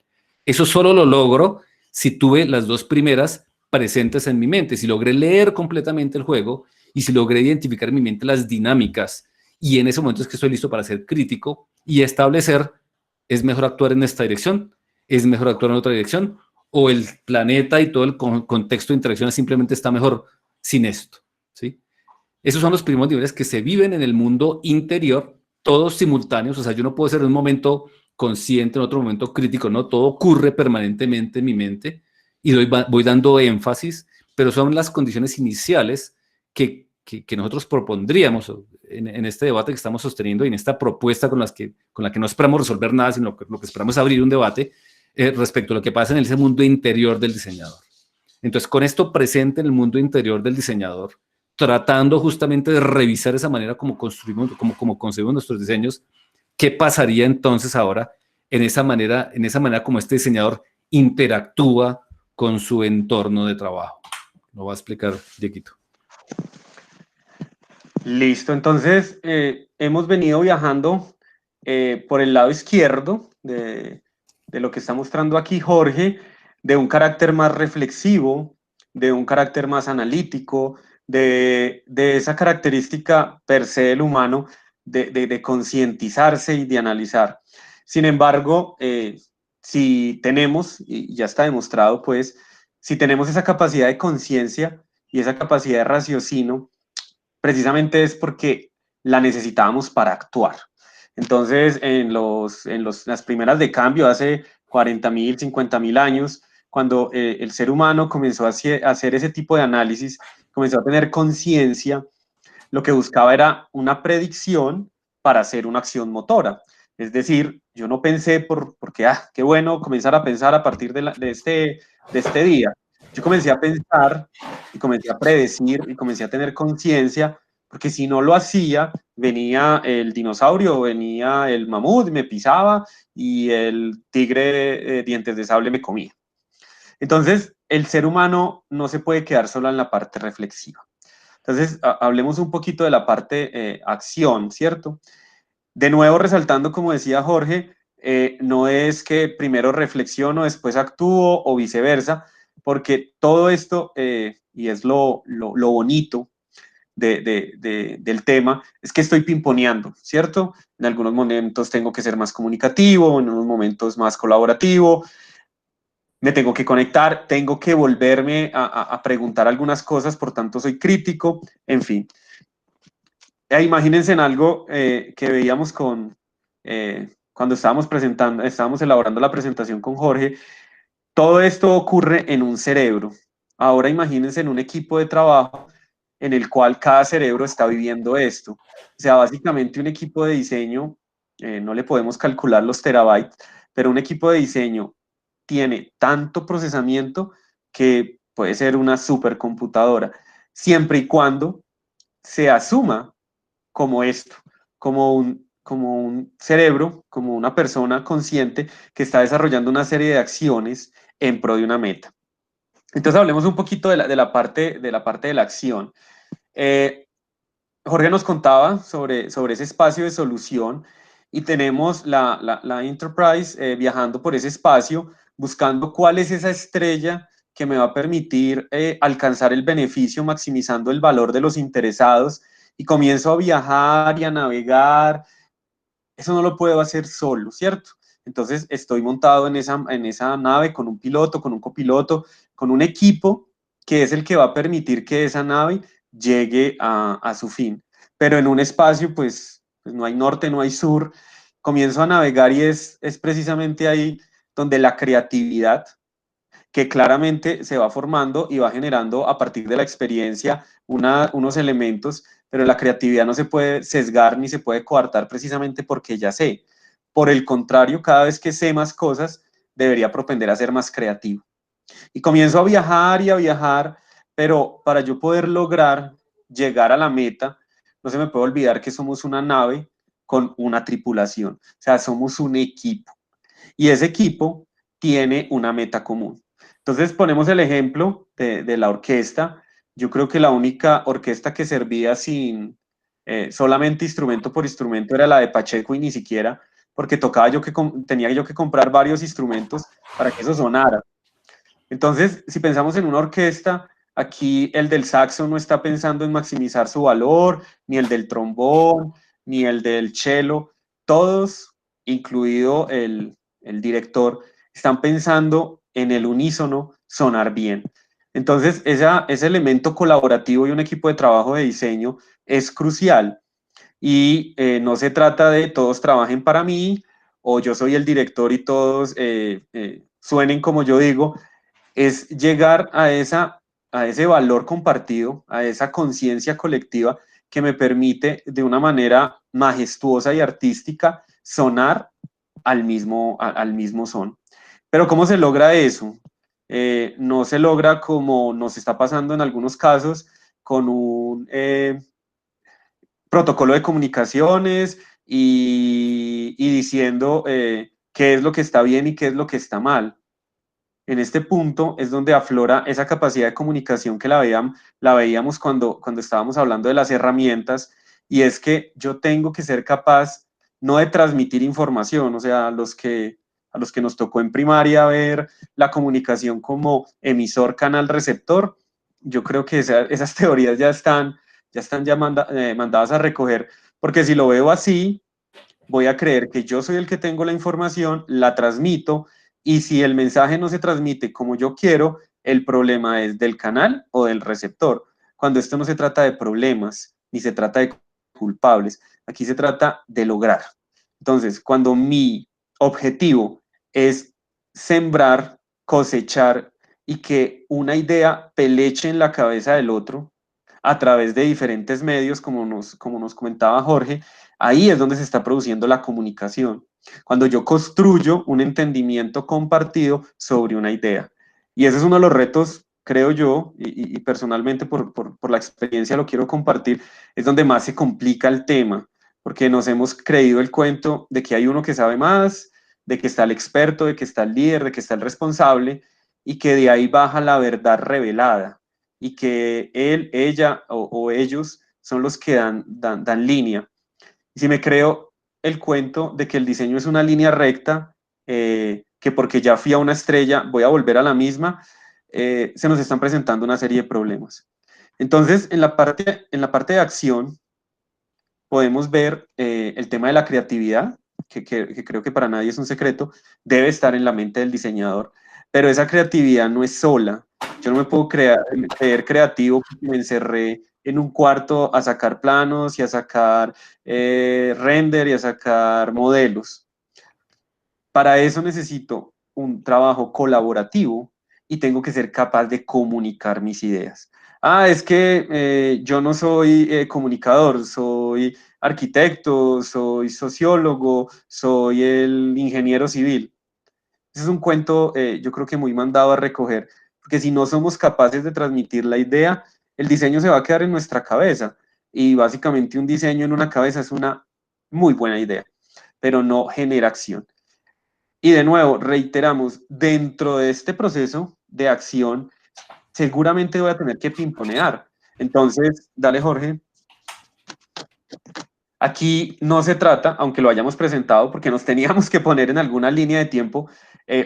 Eso solo lo logro si tuve las dos primeras presentes en mi mente, si logré leer completamente el juego y si logré identificar en mi mente las dinámicas, y en ese momento es que estoy listo para ser crítico y establecer, ¿es mejor actuar en esta dirección? ¿Es mejor actuar en otra dirección? ¿O el planeta y todo el contexto de interacciones simplemente está mejor sin esto? ¿Sí? Esos son los primeros niveles que se viven en el mundo interior, todos simultáneos. O sea, yo no puedo ser en un momento consciente, en otro momento crítico, no, todo ocurre permanentemente en mi mente. y voy dando énfasis, pero son las condiciones iniciales que nosotros propondríamos en este debate que estamos sosteniendo y en esta propuesta con la que no esperamos resolver nada, sino que lo que esperamos es abrir un debate respecto a lo que pasa en ese mundo interior del diseñador. Entonces, con esto presente en el mundo interior del diseñador, tratando justamente de revisar esa manera como construimos, como concebimos nuestros diseños, ¿qué pasaría entonces ahora en esa manera como este diseñador interactúa con su entorno de trabajo? Lo va a explicar Dieguito. Listo, entonces hemos venido viajando por el lado izquierdo de lo que está mostrando aquí Jorge, de un carácter más reflexivo, de un carácter más analítico, de esa característica per se del humano de concientizarse y de analizar. Sin embargo, si tenemos, y ya está demostrado, pues, si tenemos esa capacidad de conciencia y esa capacidad de raciocinio, precisamente es porque la necesitábamos para actuar. Entonces, las primeras de cambio, hace 40.000, 50.000 años, cuando el ser humano comenzó a hacer ese tipo de análisis, comenzó a tener conciencia, lo que buscaba era una predicción para hacer una acción motora. Es decir, yo no pensé porque, qué bueno comenzar a pensar a partir de este día. Yo comencé a pensar y comencé a predecir y comencé a tener conciencia, porque si no lo hacía, venía el dinosaurio, venía el mamut, me pisaba y el tigre dientes de sable me comía. Entonces, el ser humano no se puede quedar solo en la parte reflexiva. Entonces, hablemos un poquito de la parte acción, ¿cierto? De nuevo, resaltando, como decía Jorge, no es que primero reflexiono, después actúo o viceversa, porque todo esto, y es lo bonito del tema, es que estoy pimponeando, ¿cierto? En algunos momentos tengo que ser más comunicativo, en unos momentos más colaborativo, me tengo que conectar, tengo que volverme a preguntar algunas cosas, por tanto soy crítico, en fin. Imagínense en algo que veíamos cuando estábamos elaborando la presentación con Jorge, todo esto ocurre en un cerebro. Ahora imagínense en un equipo de trabajo en el cual cada cerebro está viviendo esto. O sea, básicamente un equipo de diseño, no le podemos calcular los terabytes, pero un equipo de diseño tiene tanto procesamiento que puede ser una supercomputadora, siempre y cuando se asuma como esto, como un cerebro, como una persona consciente que está desarrollando una serie de acciones en pro de una meta. Entonces hablemos un poquito de la parte de la acción. Jorge nos contaba sobre ese espacio de solución y tenemos la Enterprise viajando por ese espacio, buscando cuál es esa estrella que me va a permitir alcanzar el beneficio, maximizando el valor de los interesados, y comienzo a viajar y a navegar. Eso no lo puedo hacer solo, ¿cierto? Entonces estoy montado en esa nave con un piloto, con un copiloto, con un equipo que es el que va a permitir que esa nave llegue a su fin. Pero en un espacio, pues no hay norte, no hay sur. Comienzo a navegar y es precisamente ahí donde la creatividad, que claramente se va formando y va generando a partir de la experiencia unos elementos, pero la creatividad no se puede sesgar ni se puede coartar precisamente porque ya sé. Por el contrario, cada vez que sé más cosas, debería propender a ser más creativo. Y comienzo a viajar y a viajar, pero para yo poder lograr llegar a la meta, no se me puede olvidar que somos una nave con una tripulación, o sea, somos un equipo. Y ese equipo tiene una meta común. Entonces ponemos el ejemplo de la orquesta. Yo creo que la única orquesta que servía sin solamente instrumento por instrumento era la de Pacheco, y ni siquiera porque tenía yo que comprar varios instrumentos para que eso sonara. Entonces, si pensamos en una orquesta, aquí el del saxo no está pensando en maximizar su valor, ni el del trombón, ni el del cello. Todos, incluido el director, están pensando en el unísono sonar bien. Entonces, ese elemento colaborativo y un equipo de trabajo de diseño es crucial. Y no se trata de todos trabajen para mí o yo soy el director y todos suenen como yo digo. es llegar a ese valor compartido, a esa conciencia colectiva que me permite de una manera majestuosa y artística sonar al mismo son. Pero ¿cómo se logra eso? No se logra como nos está pasando en algunos casos con un protocolo de comunicaciones y diciendo qué es lo que está bien y qué es lo que está mal. En este punto es donde aflora esa capacidad de comunicación que la veíamos cuando estábamos hablando de las herramientas, y es que yo tengo que ser capaz no de transmitir información, o sea, a los que nos tocó en primaria ver la comunicación como emisor, canal, receptor, yo creo que esas teorías ya están mandadas a recoger, porque si lo veo así, voy a creer que yo soy el que tengo la información, la transmito, y si el mensaje no se transmite como yo quiero, el problema es del canal o del receptor. Cuando esto no se trata de problemas, ni se trata de culpables, aquí se trata de lograr. Entonces, cuando mi objetivo es sembrar, cosechar y que una idea peleche en la cabeza del otro a través de diferentes medios, como nos comentaba Jorge, ahí es donde se está produciendo la comunicación. Cuando yo construyo un entendimiento compartido sobre una idea. Y ese es uno de los retos, creo yo, y personalmente por la experiencia lo quiero compartir, es donde más se complica el tema, porque nos hemos creído el cuento de que hay uno que sabe más, de que está el experto, de que está el líder, de que está el responsable, y que de ahí baja la verdad revelada, y que él, ella o ellos son los que dan línea. Y si me creo el cuento de que el diseño es una línea recta, que porque ya fui a una estrella voy a volver a la misma, se nos están presentando una serie de problemas. Entonces, en la parte de acción, podemos ver el tema de la creatividad, que creo que para nadie es un secreto, debe estar en la mente del diseñador, pero esa creatividad no es sola. Yo no me puedo creer creativo porque me encerré en un cuarto a sacar planos y a sacar render y a sacar modelos. Para eso necesito un trabajo colaborativo y tengo que ser capaz de comunicar mis ideas. Ah, es que yo no soy comunicador, soy arquitecto, soy sociólogo, soy el ingeniero civil. Ese es un cuento, yo creo que muy mandado a recoger, porque si no somos capaces de transmitir la idea, el diseño se va a quedar en nuestra cabeza. Y básicamente un diseño en una cabeza es una muy buena idea, pero no genera acción. Y de nuevo, reiteramos, dentro de este proceso de acción, seguramente voy a tener que pimponear. Entonces, dale, Jorge. Aquí no se trata, aunque lo hayamos presentado, porque nos teníamos que poner en alguna línea de tiempo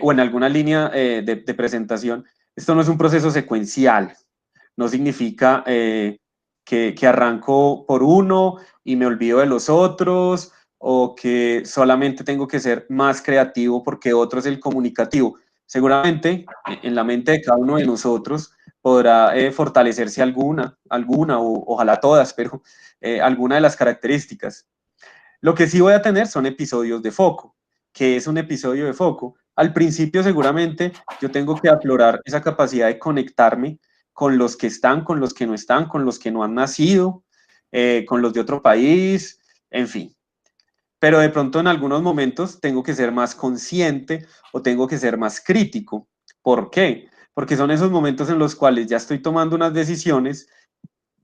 o en alguna línea de presentación. Esto no es un proceso secuencial. No significa que arranco por uno y me olvido de los otros, o que solamente tengo que ser más creativo porque otro es el comunicativo. Seguramente en la mente de cada uno de nosotros podrá fortalecerse alguna o ojalá todas, pero alguna de las características. Lo que sí voy a tener son episodios de foco. ¿Qué es un episodio de foco? Al principio seguramente yo tengo que aflorar esa capacidad de conectarme con los que están, con los que no están, con los que no han nacido, con los de otro país, en fin. Pero de pronto en algunos momentos tengo que ser más consciente o tengo que ser más crítico. ¿Por qué? Porque son esos momentos en los cuales ya estoy tomando unas decisiones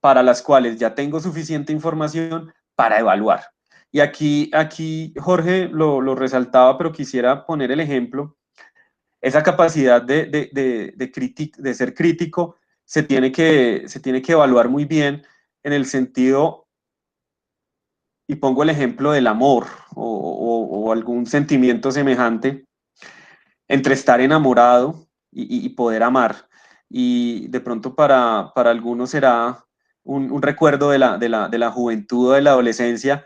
para las cuales ya tengo suficiente información para evaluar. Y aquí Jorge lo resaltaba, pero quisiera poner el ejemplo. Esa capacidad de ser crítico se tiene que evaluar muy bien en el sentido, y pongo el ejemplo del amor o algún sentimiento semejante entre estar enamorado y poder amar. Y de pronto para algunos será un recuerdo de la juventud o de la adolescencia,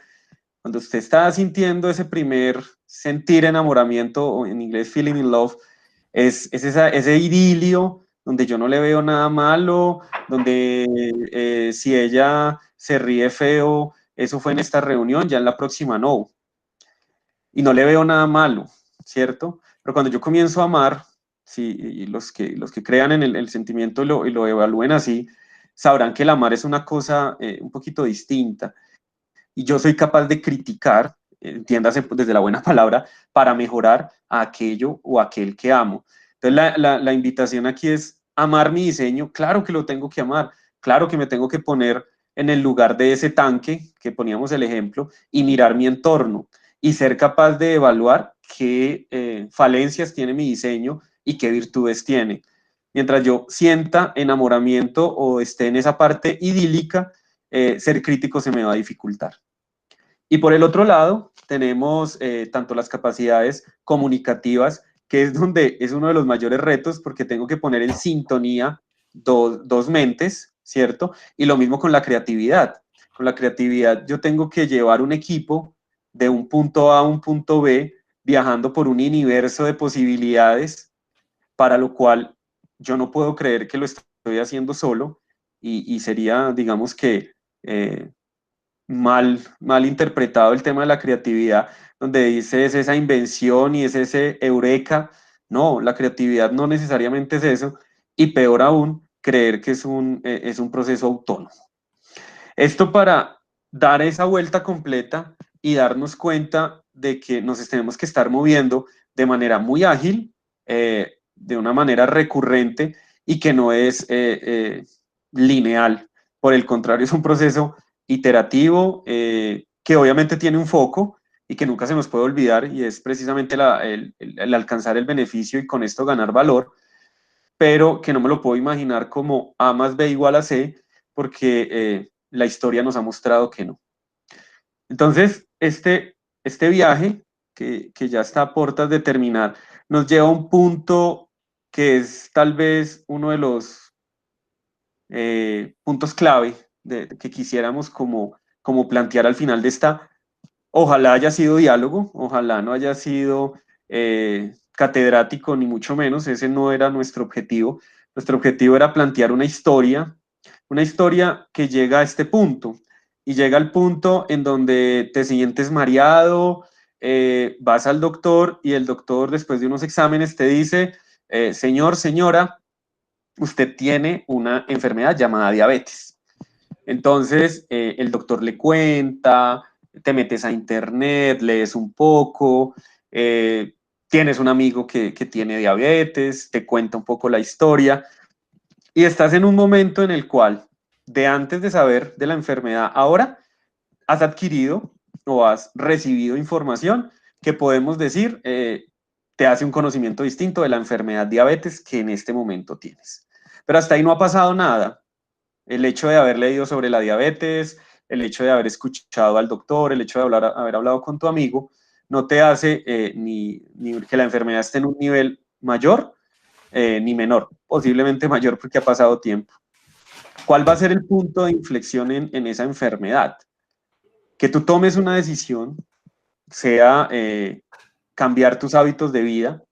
cuando usted está sintiendo ese primer sentir enamoramiento, o en inglés feeling in love, ese idilio donde yo no le veo nada malo, donde si ella se ríe feo, eso fue en esta reunión, ya en la próxima no. Y no le veo nada malo, ¿cierto? Pero cuando yo comienzo a amar, sí, y los que crean en el sentimiento y lo evalúen así, sabrán que el amar es una cosa un poquito distinta. Y yo soy capaz de criticar, entiéndase pues, desde la buena palabra, para mejorar a aquello o aquel que amo. Entonces la invitación aquí es amar mi diseño, claro que lo tengo que amar, claro que me tengo que poner en el lugar de ese tanque que poníamos el ejemplo y mirar mi entorno y ser capaz de evaluar qué falencias tiene mi diseño y qué virtudes tiene. Mientras yo sienta enamoramiento o esté en esa parte idílica, ser crítico se me va a dificultar. Y por el otro lado, tenemos tanto las capacidades comunicativas, que es donde es uno de los mayores retos, porque tengo que poner en sintonía dos mentes, ¿cierto? Y lo mismo con la creatividad. Con la creatividad yo tengo que llevar un equipo de un punto A a un punto B, viajando por un universo de posibilidades, para lo cual yo no puedo creer que lo estoy haciendo solo y sería, digamos que, mal interpretado el tema de la creatividad, donde dice es esa invención y es ese eureka. No, la creatividad no necesariamente es eso, y peor aún, creer que es un proceso autónomo. Esto para dar esa vuelta completa y darnos cuenta de que nos tenemos que estar moviendo de manera muy ágil, de una manera recurrente y que no es lineal. Por el contrario, es un proceso iterativo que obviamente tiene un foco y que nunca se nos puede olvidar, y es precisamente el alcanzar el beneficio y con esto ganar valor, pero que no me lo puedo imaginar como A más B igual a C, porque la historia nos ha mostrado que no. Entonces, este viaje, que ya está a puertas de terminar, nos lleva a un punto que es tal vez uno de los puntos clave que quisiéramos como plantear al final de esta. Ojalá haya sido diálogo, ojalá no haya sido catedrático, ni mucho menos, ese no era nuestro objetivo. Nuestro objetivo era plantear una historia que llega a este punto, y llega al punto en donde te sientes mareado, vas al doctor y el doctor después de unos exámenes te dice, señor, señora, usted tiene una enfermedad llamada diabetes. Entonces, el doctor le cuenta, te metes a internet, lees un poco, tienes un amigo que tiene diabetes, te cuenta un poco la historia, y estás en un momento en el cual, de antes de saber de la enfermedad, ahora has adquirido o has recibido información que podemos decir te hace un conocimiento distinto de la enfermedad diabetes que en este momento tienes. Pero hasta ahí no ha pasado nada. El hecho de haber leído sobre la diabetes, el hecho de haber escuchado al doctor, el hecho de haber hablado con tu amigo, no te hace ni que la enfermedad esté en un nivel mayor ni menor, posiblemente mayor porque ha pasado tiempo. ¿Cuál va a ser el punto de inflexión en esa enfermedad? Que tú tomes una decisión, sea cambiar tus hábitos de vida,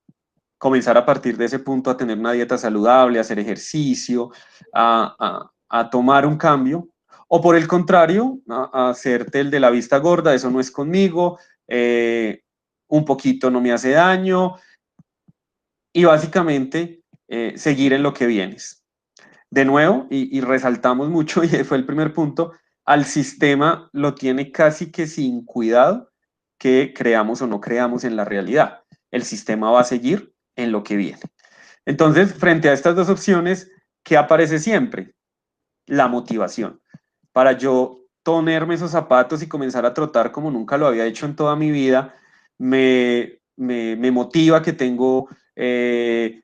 comenzar a partir de ese punto a tener una dieta saludable, a hacer ejercicio, a tomar un cambio, o por el contrario, a hacerte el de la vista gorda, eso no es conmigo, un poquito no me hace daño, y básicamente seguir en lo que vienes. De nuevo, y resaltamos mucho, y fue el primer punto, al sistema lo tiene casi que sin cuidado que creamos o no creamos en la realidad. El sistema va a seguir en lo que viene. Entonces, frente a estas dos opciones, ¿qué aparece siempre? La motivación. Para yo ponerme esos zapatos y comenzar a trotar como nunca lo había hecho en toda mi vida, me motiva que tengo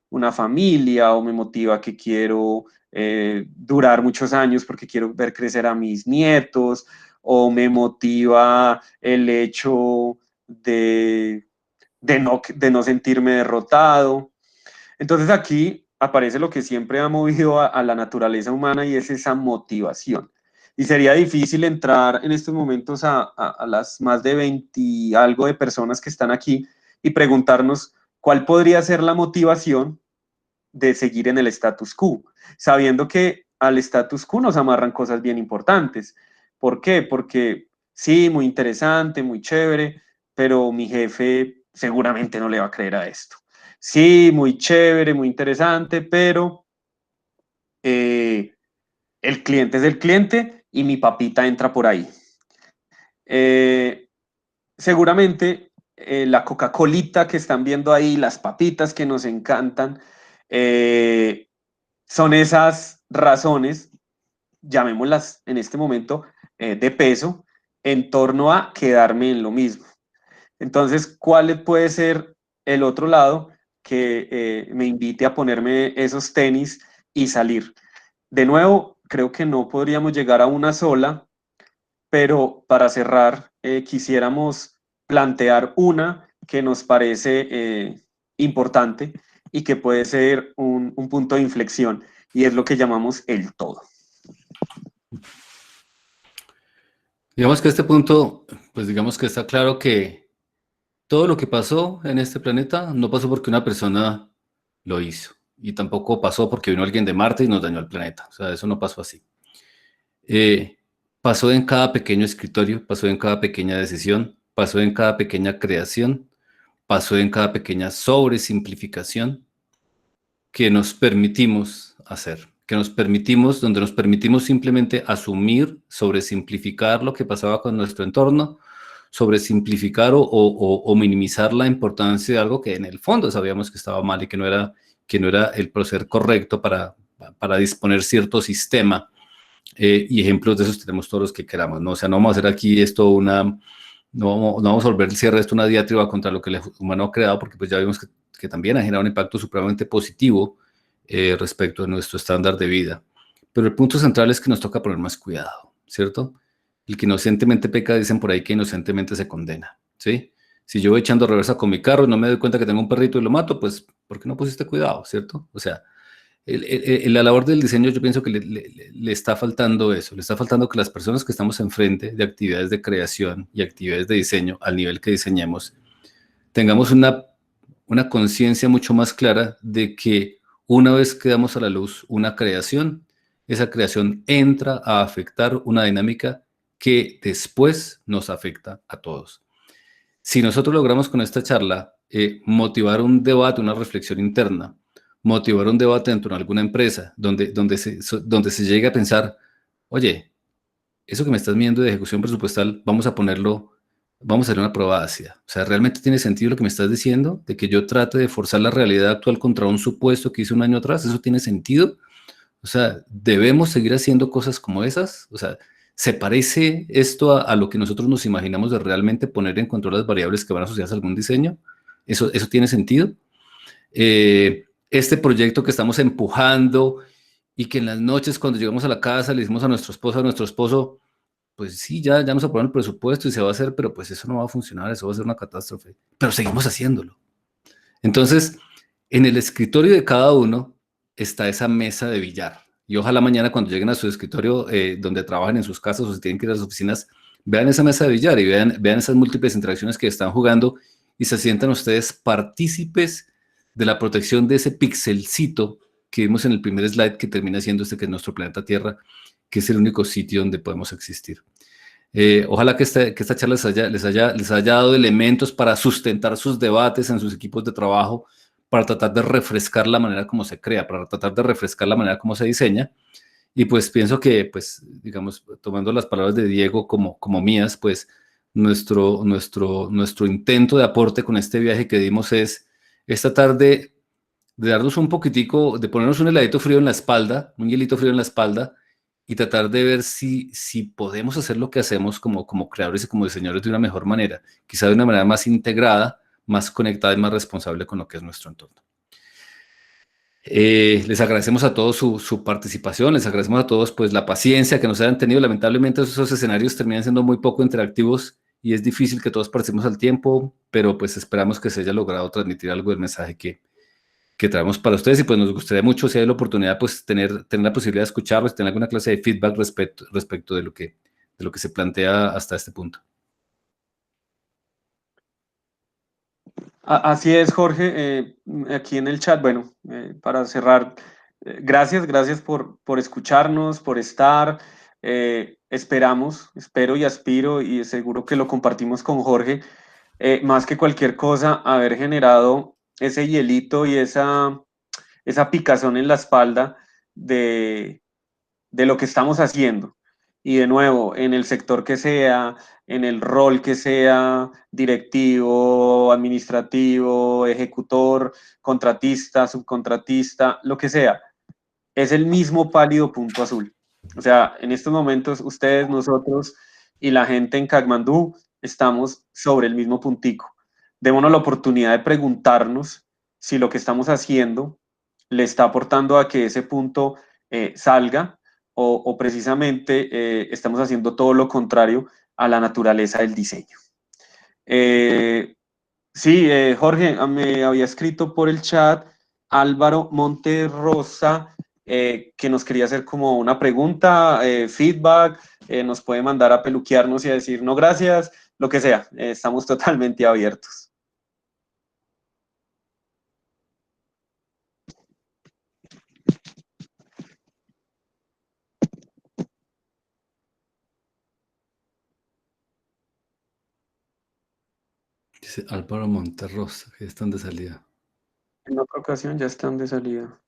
una familia, o me motiva que quiero durar muchos años porque quiero ver crecer a mis nietos, o me motiva el hecho de no sentirme derrotado. Entonces aquí aparece lo que siempre ha movido a la naturaleza humana, y es esa motivación. Y sería difícil entrar en estos momentos a las más de 20 y algo de personas que están aquí y preguntarnos cuál podría ser la motivación de seguir en el status quo, sabiendo que al status quo nos amarran cosas bien importantes. ¿Por qué? Porque sí, muy interesante, muy chévere, pero mi jefe seguramente no le va a creer a esto. sí, muy chévere, muy interesante, pero eh, el cliente es el cliente y mi papita entra por ahí. Eh, Seguramente la Coca-Colita que están viendo ahí, las papitas que nos encantan, eh, son esas razones, llamémoslas en este momento, de peso, en torno a quedarme en lo mismo. Entonces, ¿cuál puede ser el otro lado que me invite a ponerme esos tenis y salir? De nuevo, creo que no podríamos llegar a una sola, pero para cerrar, quisiéramos plantear una que nos parece importante y que puede ser un punto de inflexión, y es lo que llamamos el todo. Digamos que a este punto, pues digamos que está claro que todo lo que pasó en este planeta no pasó porque una persona lo hizo. Y tampoco pasó porque vino alguien de Marte y nos dañó el planeta. O sea, eso no pasó así. Eh, Pasó en cada pequeño escritorio, pasó en cada pequeña decisión, pasó en cada pequeña creación, pasó en cada pequeña sobresimplificación que nos permitimos hacer, que nos permitimos, donde nos permitimos simplemente asumir, sobresimplificar lo que pasaba con nuestro entorno, sobresimplificar o minimizar la importancia de algo que en el fondo sabíamos que estaba mal y que no era el proceder correcto para disponer cierto sistema. Y ejemplos de esos tenemos todos los que queramos, ¿no? O sea, no vamos a hacer aquí esto no vamos a volver el cierre de esto una diatriba contra lo que el humano ha creado, porque pues ya vimos que también ha generado un impacto supremamente positivo respecto a nuestro estándar de vida. Pero el punto central es que nos toca poner más cuidado, ¿cierto? El que inocentemente peca, dicen por ahí que inocentemente se condena, ¿sí? Si yo voy echando reversa con mi carro y no me doy cuenta que tengo un perrito y lo mato, pues, ¿por qué no pusiste cuidado, ¿cierto? O sea, la labor del diseño yo pienso que le está faltando eso, le está faltando que las personas que estamos enfrente de actividades de creación y actividades de diseño al nivel que diseñemos, tengamos una conciencia mucho más clara de que una vez que damos a la luz una creación, esa creación entra a afectar una dinámica que después nos afecta a todos. Si nosotros logramos con esta charla motivar un debate, una reflexión interna, motivar un debate dentro de alguna empresa donde se llegue a pensar, oye, eso que me estás viendo de ejecución presupuestal, vamos a hacer una prueba ácida. O sea, ¿realmente tiene sentido lo que me estás diciendo? De que yo trate de forzar la realidad actual contra un supuesto que hice un año atrás, ¿eso tiene sentido? O sea, ¿debemos seguir haciendo cosas como esas? O sea, ¿se parece esto a lo que nosotros nos imaginamos de realmente poner en control las variables que van asociadas a algún diseño? ¿Eso tiene sentido? Este proyecto que estamos empujando y que en las noches cuando llegamos a la casa le decimos a nuestro esposo, pues sí, ya nos aprobaron el presupuesto y se va a hacer, pero pues eso no va a funcionar, eso va a ser una catástrofe. Pero seguimos haciéndolo. Entonces, en el escritorio de cada uno está esa mesa de billar. Y ojalá mañana cuando lleguen a su escritorio, donde trabajan en sus casas o si tienen que ir a las oficinas, vean esa mesa de billar y vean esas múltiples interacciones que están jugando y se sientan ustedes partícipes de la protección de ese pixelcito que vimos en el primer slide que termina siendo que es nuestro planeta Tierra, que es el único sitio donde podemos existir. Ojalá que esta charla les haya dado elementos para sustentar sus debates en sus equipos de trabajo, para tratar de refrescar la manera como se crea, para tratar de refrescar la manera como se diseña. Y pues pienso que, pues, digamos, tomando las palabras de Diego como mías, pues nuestro intento de aporte con este viaje que dimos es esta tarde de darnos un poquitico, de ponernos un heladito frío en la espalda, un hielito frío en la espalda, y tratar de ver si podemos hacer lo que hacemos como creadores y como diseñadores de una mejor manera, quizá de una manera más integrada, más conectada y más responsable con lo que es nuestro entorno. Les agradecemos a todos su participación, les agradecemos a todos pues la paciencia que nos hayan tenido. Lamentablemente esos escenarios terminan siendo muy poco interactivos y es difícil que todos participemos al tiempo, pero pues esperamos que se haya logrado transmitir algo del mensaje que traemos para ustedes y pues nos gustaría mucho si hay la oportunidad pues tener la posibilidad de escucharlos, tener alguna clase de feedback respecto de lo que se plantea hasta este punto. Así es, Jorge. Aquí en el chat, bueno, para cerrar, gracias por escucharnos, por estar. Espero y aspiro y seguro que lo compartimos con Jorge, más que cualquier cosa, haber generado ese hielito y esa picazón en la espalda de lo que estamos haciendo. Y de nuevo, en el sector que sea, en el rol que sea, directivo, administrativo, ejecutor, contratista, subcontratista, lo que sea, es el mismo pálido punto azul. O sea, en estos momentos ustedes, nosotros y la gente en Kathmandú estamos sobre el mismo puntico. Démonos la oportunidad de preguntarnos si lo que estamos haciendo le está aportando a que ese punto salga o precisamente estamos haciendo todo lo contrario a la naturaleza del diseño. Eh, sí, Jorge, me había escrito por el chat Álvaro Monterrosa, que nos quería hacer como una pregunta, feedback, nos puede mandar a peluquearnos y a decir no gracias, lo que sea, estamos totalmente abiertos. Dice Álvaro Monterrosa, que están de salida. En otra ocasión ya están de salida.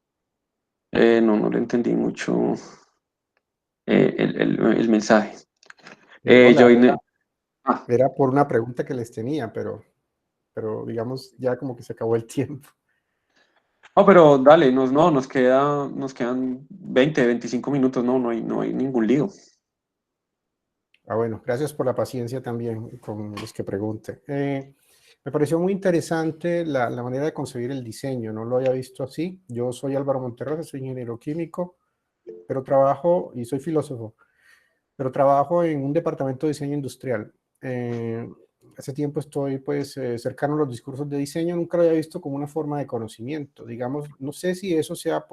No le entendí mucho el mensaje. Hola, Join, ah, era por una pregunta que les tenía, pero digamos ya como que se acabó el tiempo. no, pero dale, nos quedan 20, 25 minutos, no hay ningún lío. Bueno, gracias por la paciencia también con los que pregunten. Me pareció muy interesante la manera de concebir el diseño, no lo había visto así. Yo soy Álvaro Monterrosa, soy ingeniero químico, pero trabajo, y soy filósofo, pero trabajo en un departamento de diseño industrial. Hace tiempo estoy pues cercano a los discursos de diseño, nunca lo había visto como una forma de conocimiento, digamos, no sé si eso sea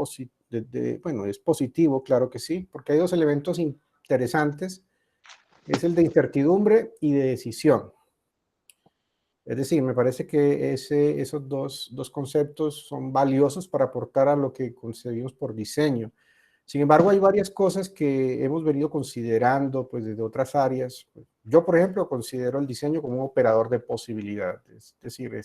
bueno, es positivo, claro que sí, porque hay dos elementos interesantes, es el de incertidumbre y de decisión. Es decir, me parece que esos dos conceptos son valiosos para aportar a lo que concebimos por diseño. Sin embargo, hay varias cosas que hemos venido considerando pues, desde otras áreas. Yo, por ejemplo, considero el diseño como un operador de posibilidades. Es decir,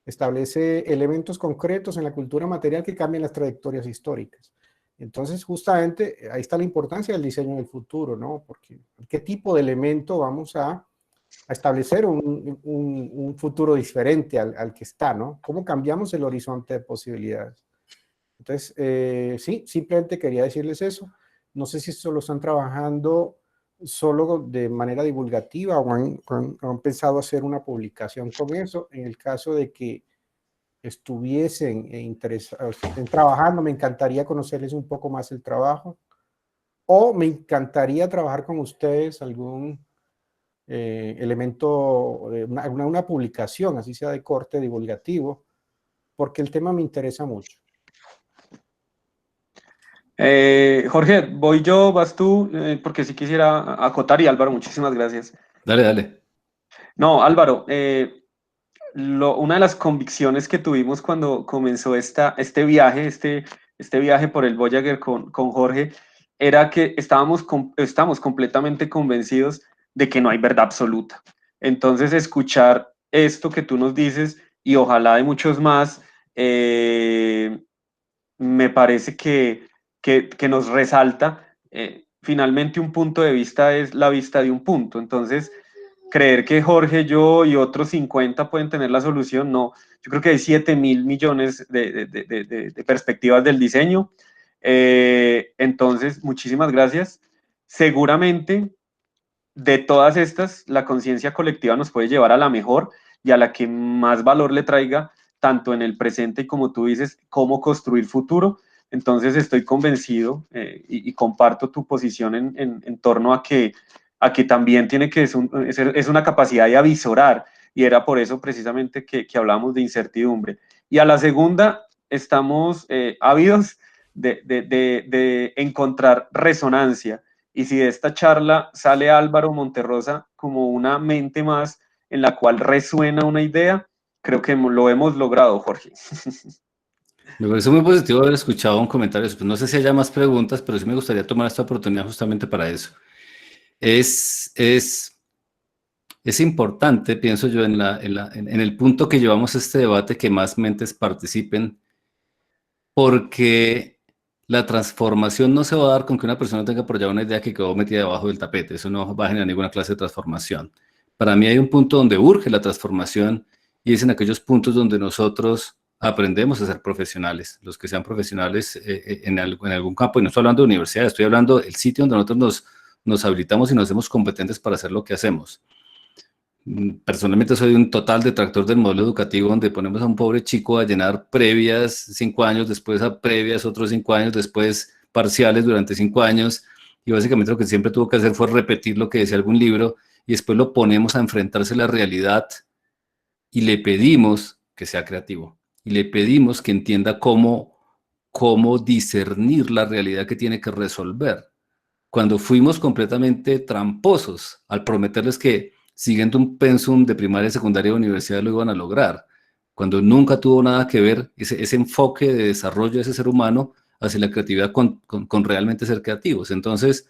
establece elementos concretos en la cultura material que cambian las trayectorias históricas. Entonces, justamente, ahí está la importancia del diseño en el futuro, ¿no? Porque ¿qué tipo de elemento vamos a establecer un futuro diferente al que está, ¿no? ¿Cómo cambiamos el horizonte de posibilidades? Entonces, sí, simplemente quería decirles eso. No sé si esto lo están trabajando solo de manera divulgativa o han pensado hacer una publicación con eso. En el caso de que estuviesen interesados, estén trabajando, me encantaría conocerles un poco más el trabajo. O me encantaría trabajar con ustedes algún elemento, una publicación, así sea de corte divulgativo, porque el tema me interesa mucho. Jorge, voy yo, vas tú, porque sí quisiera acotar y Álvaro, muchísimas gracias. Dale, dale. No, Álvaro, una de las convicciones que tuvimos cuando comenzó este viaje por el Voyager con Jorge, era que estamos completamente convencidos de que no hay verdad absoluta. Entonces, escuchar esto que tú nos dices y ojalá de muchos más, me parece que nos resalta. Finalmente, un punto de vista es la vista de un punto. Entonces, creer que Jorge, yo y otros 50 pueden tener la solución, no. Yo creo que hay 7.000 millones de perspectivas del diseño. Entonces, muchísimas gracias. Seguramente, de todas estas, la conciencia colectiva nos puede llevar a la mejor y a la que más valor le traiga, tanto en el presente y como tú dices, cómo construir futuro. Entonces estoy convencido y comparto tu posición en torno a que también tiene que es una capacidad de avisorar, y era por eso precisamente que hablamos de incertidumbre. Y a la segunda, estamos ávidos de encontrar resonancia. Y si de esta charla sale Álvaro Monterrosa como una mente más en la cual resuena una idea, creo que lo hemos logrado, Jorge. Me parece muy positivo haber escuchado un comentario. Pues no sé si haya más preguntas, pero sí me gustaría tomar esta oportunidad justamente para eso. Es es importante, pienso yo, en el punto que llevamos este debate, que más mentes participen, porque la transformación no se va a dar con que una persona tenga por allá una idea que quedó metida debajo del tapete. Eso no va a generar ninguna clase de transformación. Para mí hay un punto donde urge la transformación y es en aquellos puntos donde nosotros aprendemos a ser profesionales. Los que sean profesionales en algún campo, y no estoy hablando de universidad, estoy hablando del sitio donde nosotros nos habilitamos y nos hacemos competentes para hacer lo que hacemos. Personalmente soy un total detractor del modelo educativo donde ponemos a un pobre chico a llenar previas 5 años, después a previas otros 5 años, después parciales durante 5 años, y básicamente lo que siempre tuvo que hacer fue repetir lo que decía algún libro, y después lo ponemos a enfrentarse a la realidad y le pedimos que sea creativo, y le pedimos que entienda cómo discernir la realidad que tiene que resolver. Cuando fuimos completamente tramposos al prometerles que siguiendo un pensum de primaria, secundaria y universidad lo iban a lograr, cuando nunca tuvo nada que ver ese enfoque de desarrollo de ese ser humano hacia la creatividad con realmente ser creativos. Entonces,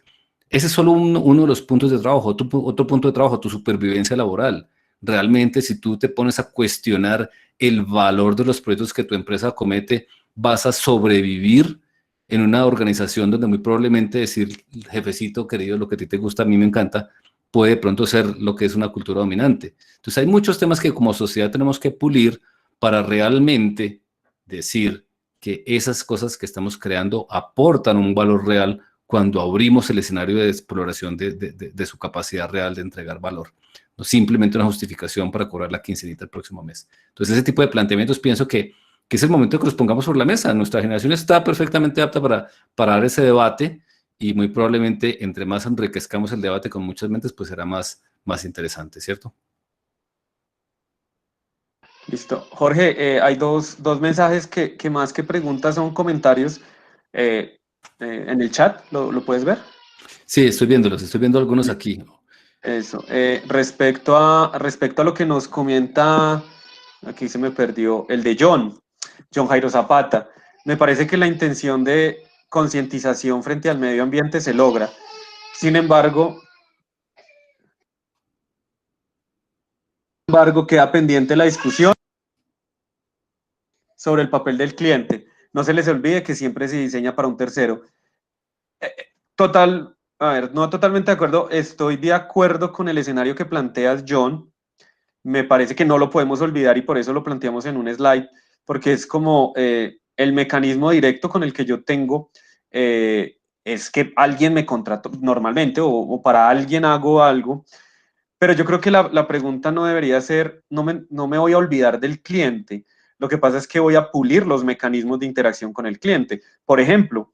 ese es solo uno de los puntos de trabajo. Otro punto de trabajo, tu supervivencia laboral. Realmente, si tú te pones a cuestionar el valor de los proyectos que tu empresa comete, vas a sobrevivir en una organización donde muy probablemente decir, jefecito querido, lo que a ti te gusta, a mí me encanta, puede de pronto ser lo que es una cultura dominante. Entonces hay muchos temas que como sociedad tenemos que pulir para realmente decir que esas cosas que estamos creando aportan un valor real cuando abrimos el escenario de exploración de su capacidad real de entregar valor. No simplemente una justificación para cobrar la quincenita el próximo mes. Entonces ese tipo de planteamientos pienso que es el momento que los pongamos sobre la mesa. Nuestra generación está perfectamente apta para dar ese debate y muy probablemente entre más enriquezcamos el debate con muchas mentes, pues será más interesante, ¿cierto? Listo. Jorge, hay dos mensajes que más que preguntas son comentarios en el chat. ¿Lo puedes ver? Sí, estoy viendo algunos aquí. Eso. Respecto a lo que nos comenta, aquí se me perdió, el de John Jairo Zapata. Me parece que la intención de concientización frente al medio ambiente se logra. Sin embargo, queda pendiente la discusión sobre el papel del cliente. No se les olvide que siempre se diseña para un tercero. No totalmente de acuerdo. Estoy de acuerdo con el escenario que planteas, John. Me parece que no lo podemos olvidar y por eso lo planteamos en un slide, porque es como el mecanismo directo con el que yo tengo es que alguien me contrató normalmente o para alguien hago algo, pero yo creo que la pregunta no debería ser, no me voy a olvidar del cliente. Lo que pasa es que voy a pulir los mecanismos de interacción con el cliente. Por ejemplo,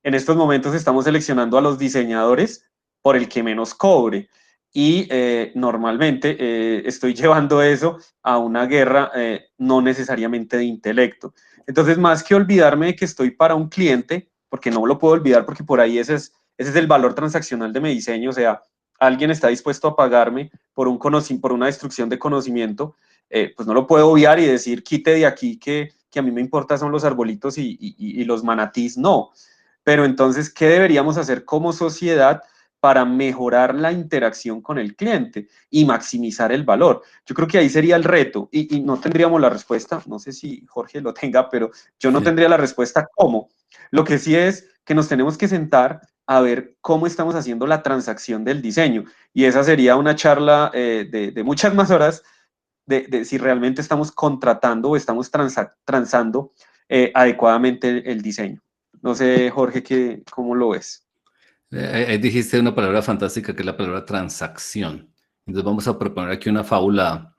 en estos momentos estamos seleccionando a los diseñadores por el que menos cobre y normalmente estoy llevando eso a una guerra no necesariamente de intelecto. Entonces, más que olvidarme de que estoy para un cliente, porque no lo puedo olvidar porque por ahí ese es el valor transaccional de mi diseño, o sea, alguien está dispuesto a pagarme por una destrucción de conocimiento, pues no lo puedo obviar y decir, quite de aquí que a mí me importa son los arbolitos y los manatís, no. Pero entonces, ¿qué deberíamos hacer como sociedad para mejorar la interacción con el cliente y maximizar el valor? Yo creo que ahí sería el reto y no tendríamos la respuesta, no sé si Jorge lo tenga, pero yo no tendría la respuesta cómo. Lo que sí es que nos tenemos que sentar a ver cómo estamos haciendo la transacción del diseño y esa sería una charla de muchas más horas de si realmente estamos contratando o estamos transando adecuadamente el diseño. No sé, Jorge, ¿cómo lo ves? Ahí dijiste una palabra fantástica que es la palabra transacción. Entonces vamos a proponer aquí una fábula,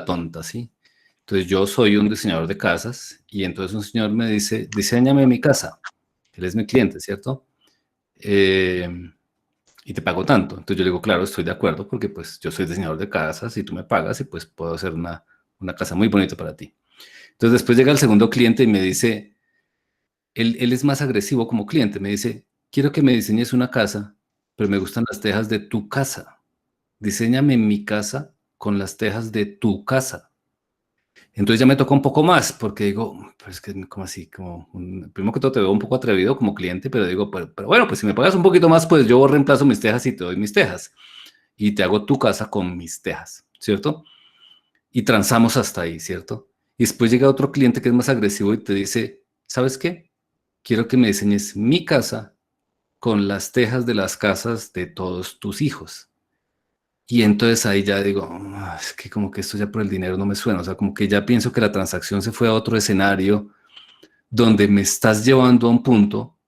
tonta, ¿sí? Entonces yo soy un diseñador de casas y entonces un señor me dice, diséñame mi casa. Él es mi cliente, ¿cierto? Y te pago tanto. Entonces yo le digo, claro, estoy de acuerdo porque pues yo soy diseñador de casas y tú me pagas y pues puedo hacer una casa muy bonita para ti. Entonces después llega el segundo cliente y me dice, él es más agresivo como cliente, me dice, quiero que me diseñes una casa, pero me gustan las tejas de tu casa. Diséñame mi casa con las tejas de tu casa. Entonces ya me toca un poco más, porque digo, pues que como así, primero que todo te veo un poco atrevido como cliente, pero digo, pero bueno, pues si me pagas un poquito más, pues yo reemplazo mis tejas y te doy mis tejas. y te hago tu casa con mis tejas, ¿cierto? Y transamos hasta ahí, ¿cierto? Y después llega otro cliente que es más agresivo y te dice, ¿sabes qué? Quiero que me diseñes mi casa con las tejas de las casas de todos tus hijos. Y entonces ahí ya digo, es que como que esto ya por el dinero no me suena, o sea, como que ya pienso que la transacción se fue a otro escenario donde me estás llevando a un punto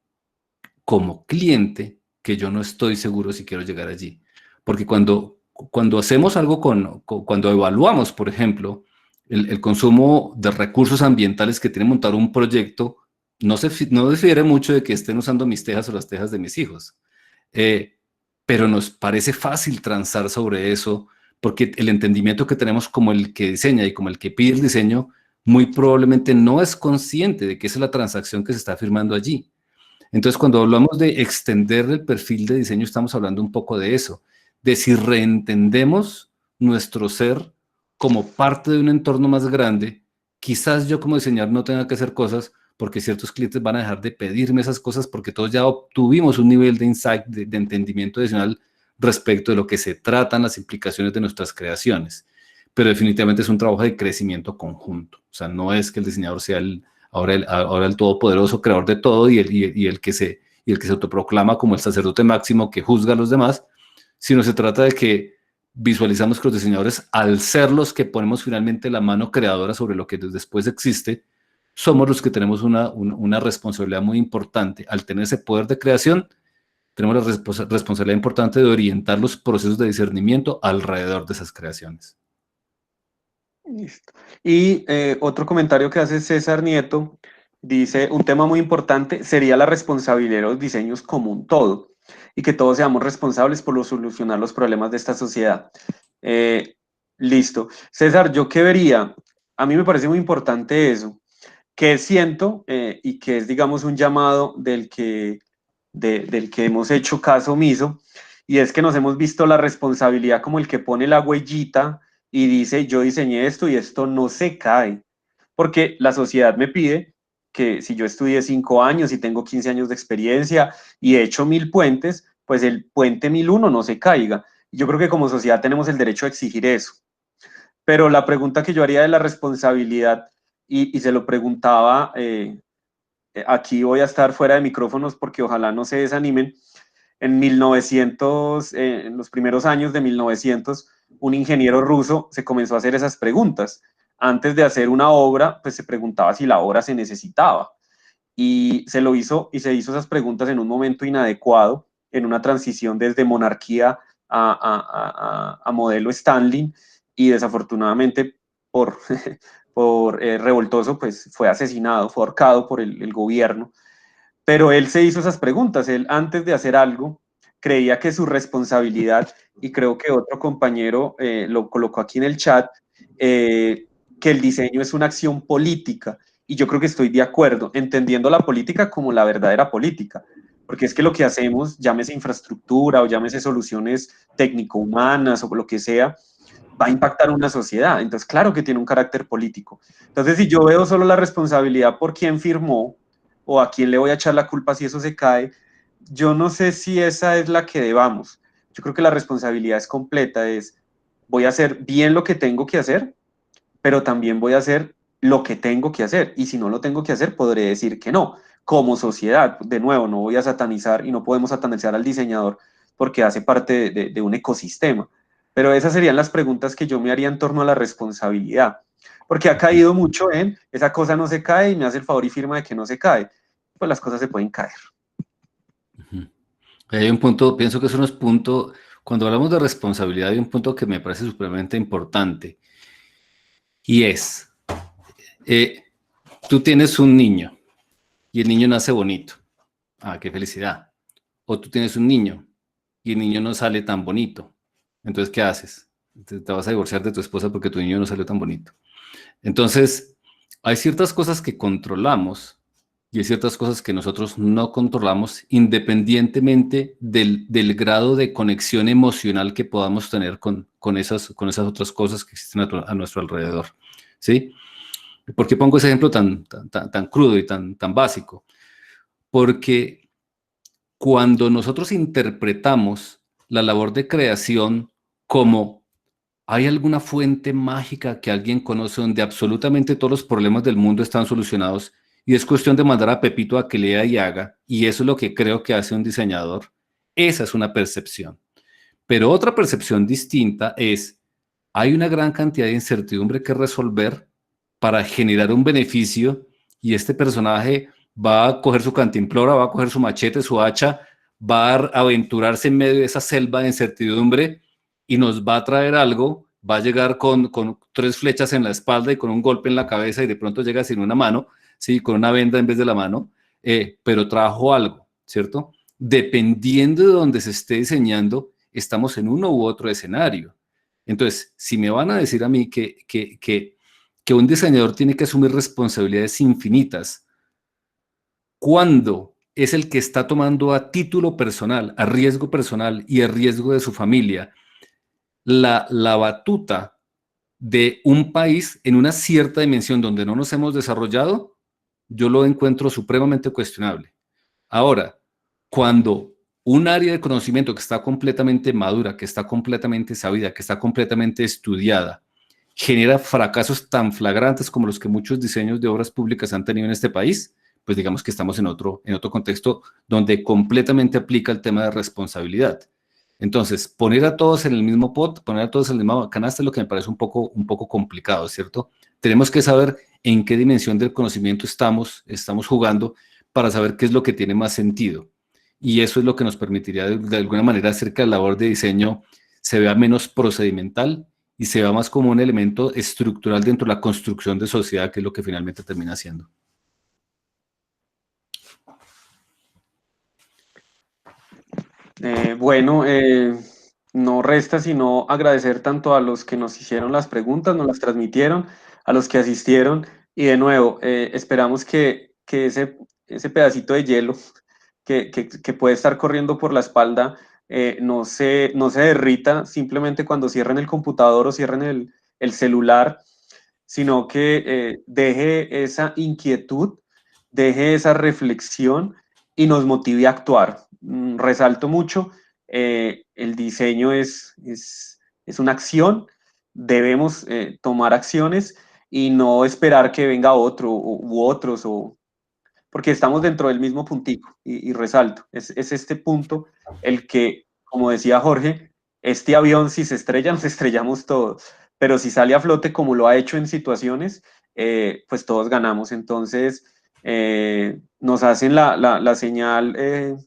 como cliente que yo no estoy seguro si quiero llegar allí. Porque cuando hacemos algo cuando evaluamos, por ejemplo, el consumo de recursos ambientales que tiene montar un proyecto, no difiere mucho de que estén usando mis tejas o las tejas de mis hijos. Eh, pero nos parece fácil transar sobre eso porque el entendimiento que tenemos como el que diseña y como el que pide el diseño, muy probablemente no es consciente de que esa es la transacción que se está firmando allí. Entonces, cuando hablamos de extender el perfil de diseño, estamos hablando un poco de eso, de si reentendemos nuestro ser como parte de un entorno más grande, quizás yo como diseñador no tenga que hacer cosas porque ciertos clientes van a dejar de pedirme esas cosas porque todos ya obtuvimos un nivel de insight, de entendimiento adicional respecto de lo que se tratan las implicaciones de nuestras creaciones. Pero definitivamente es un trabajo de crecimiento conjunto. O sea, no es que el diseñador sea ahora el todopoderoso creador de todo y el que se autoproclama como el sacerdote máximo que juzga a los demás, sino se trata de que visualizamos que los diseñadores, al ser los que ponemos finalmente la mano creadora sobre lo que después existe, somos los que tenemos una responsabilidad muy importante. Al tener ese poder de creación, tenemos la responsabilidad importante de orientar los procesos de discernimiento alrededor de esas creaciones. Listo. Y otro comentario que hace César Nieto, dice, un tema muy importante sería la responsabilidad de los diseños como un todo, y que todos seamos responsables por solucionar los problemas de esta sociedad. Listo. César, yo qué vería, a mí me parece muy importante eso, que siento y que es, digamos, un llamado del que hemos hecho caso omiso, y es que nos hemos visto la responsabilidad como el que pone la huellita y dice, yo diseñé esto y esto no se cae, porque la sociedad me pide que si yo estudié 5 años y tengo 15 años de experiencia y he hecho 1000 puentes, pues el puente 1001 no se caiga. Yo creo que como sociedad tenemos el derecho a exigir eso. Pero la pregunta que yo haría de la responsabilidad, y se lo preguntaba, aquí voy a estar fuera de micrófonos porque ojalá no se desanimen, en 1900, en los primeros años de 1900, un ingeniero ruso se comenzó a hacer esas preguntas. Antes de hacer una obra, pues se preguntaba si la obra se necesitaba. Y se lo hizo, y se hizo esas preguntas en un momento inadecuado, en una transición desde monarquía a modelo Stalin, y desafortunadamente por, por revoltoso, pues fue asesinado, fue ahorcado por el gobierno. Pero él se hizo esas preguntas, él antes de hacer algo creía que su responsabilidad, y creo que otro compañero lo colocó aquí en el chat, que el diseño es una acción política, y yo creo que estoy de acuerdo, entendiendo la política como la verdadera política, porque es que lo que hacemos, llámese infraestructura o llámese soluciones técnico-humanas o lo que sea, va a impactar una sociedad, entonces claro que tiene un carácter político. Entonces si yo veo solo la responsabilidad por quién firmó, o a quién le voy a echar la culpa si eso se cae, yo no sé si esa es la que debamos. Yo creo que la responsabilidad es completa, es voy a hacer bien lo que tengo que hacer, pero también voy a hacer lo que tengo que hacer, y si no lo tengo que hacer, podré decir que no. Como sociedad, de nuevo, no voy a satanizar y no podemos satanizar al diseñador porque hace parte de un ecosistema. Pero esas serían las preguntas que yo me haría en torno a la responsabilidad. Porque ha caído mucho en esa cosa no se cae y me hace el favor y firma de que no se cae. Pues las cosas se pueden caer. Hay un punto, pienso que eso no es punto, cuando hablamos de responsabilidad hay un punto que me parece supremamente importante y es, tú tienes un niño y el niño nace bonito. Ah, qué felicidad. O tú tienes un niño y el niño no sale tan bonito. Entonces, ¿qué haces? Te vas a divorciar de tu esposa porque tu niño no salió tan bonito. Entonces, hay ciertas cosas que controlamos y hay ciertas cosas que nosotros no controlamos independientemente del grado de conexión emocional que podamos tener con esas otras cosas que existen a nuestro alrededor. ¿Sí? ¿Por qué pongo ese ejemplo tan crudo y tan básico? Porque cuando nosotros interpretamos la labor de creación como ¿hay alguna fuente mágica que alguien conoce donde absolutamente todos los problemas del mundo están solucionados y es cuestión de mandar a Pepito a que lea y haga? Y eso es lo que creo que hace un diseñador. Esa es una percepción. Pero otra percepción distinta es, hay una gran cantidad de incertidumbre que resolver para generar un beneficio y este personaje va a coger su cantimplora, va a coger su machete, su hacha, va a aventurarse en medio de esa selva de incertidumbre y nos va a traer algo, va a llegar con 3 flechas en la espalda y con un golpe en la cabeza y de pronto llega sin una mano, ¿sí? Con una venda en vez de la mano, pero trajo algo, ¿cierto? Dependiendo de donde se esté diseñando, estamos en uno u otro escenario. Entonces, si me van a decir a mí que un diseñador tiene que asumir responsabilidades infinitas, ¿cuándo es el que está tomando a título personal, a riesgo personal y a riesgo de su familia, la batuta de un país en una cierta dimensión donde no nos hemos desarrollado? Yo lo encuentro supremamente cuestionable. Ahora, cuando un área de conocimiento que está completamente madura, que está completamente sabida, que está completamente estudiada, genera fracasos tan flagrantes como los que muchos diseños de obras públicas han tenido en este país, pues digamos que estamos en otro contexto donde completamente aplica el tema de responsabilidad. Entonces, poner a todos en el mismo pot, poner a todos en la misma canasta es lo que me parece un poco complicado, ¿cierto? Tenemos que saber en qué dimensión del conocimiento estamos jugando para saber qué es lo que tiene más sentido. Y eso es lo que nos permitiría de alguna manera hacer que la labor de diseño se vea menos procedimental y se vea más como un elemento estructural dentro de la construcción de sociedad, que es lo que finalmente termina siendo. Bueno, no resta sino agradecer tanto a los que nos hicieron las preguntas, nos las transmitieron, a los que asistieron y de nuevo, esperamos que ese pedacito de hielo que puede estar corriendo por la espalda no se derrita simplemente cuando cierren el computador o cierren el celular, sino que deje esa inquietud, deje esa reflexión y nos motive a actuar. Resalto mucho, el diseño es una acción, debemos tomar acciones y no esperar que venga otro u otros, porque estamos dentro del mismo puntico y resalto, es este punto el que, como decía Jorge, este avión si se estrella nos estrellamos todos, pero si sale a flote como lo ha hecho en situaciones, pues todos ganamos. Entonces, nos hacen la señal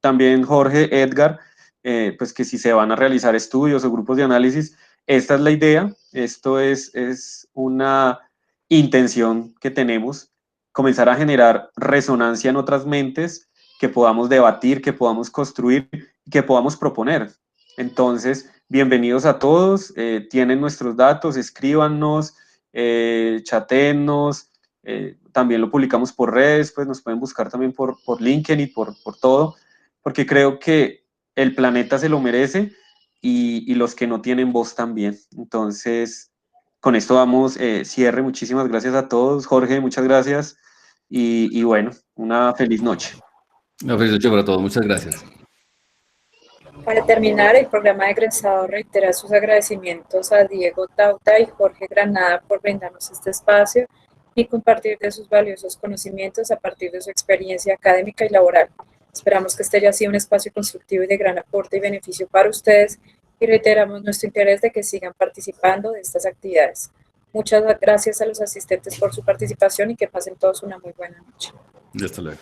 también Jorge, Edgar, pues que si se van a realizar estudios o grupos de análisis, esta es la idea, esto es una intención que tenemos, comenzar a generar resonancia en otras mentes, que podamos debatir, que podamos construir, que podamos proponer. Entonces, bienvenidos a todos, tienen nuestros datos, escríbanos, chatéennos, también lo publicamos por redes, pues nos pueden buscar también por LinkedIn y por todo, porque creo que el planeta se lo merece y los que no tienen voz también. Entonces, con esto damos cierre. Muchísimas gracias a todos. Jorge, muchas gracias. Y bueno, una feliz noche. Una feliz noche para todos. Muchas gracias. Para terminar, el programa de egresados reitera sus agradecimientos a Diego Tauta y Jorge Granada por brindarnos este espacio y compartir de sus valiosos conocimientos a partir de su experiencia académica y laboral. Esperamos que este haya sido un espacio constructivo y de gran aporte y beneficio para ustedes y reiteramos nuestro interés de que sigan participando de estas actividades. Muchas gracias a los asistentes por su participación y que pasen todos una muy buena noche. Hasta luego.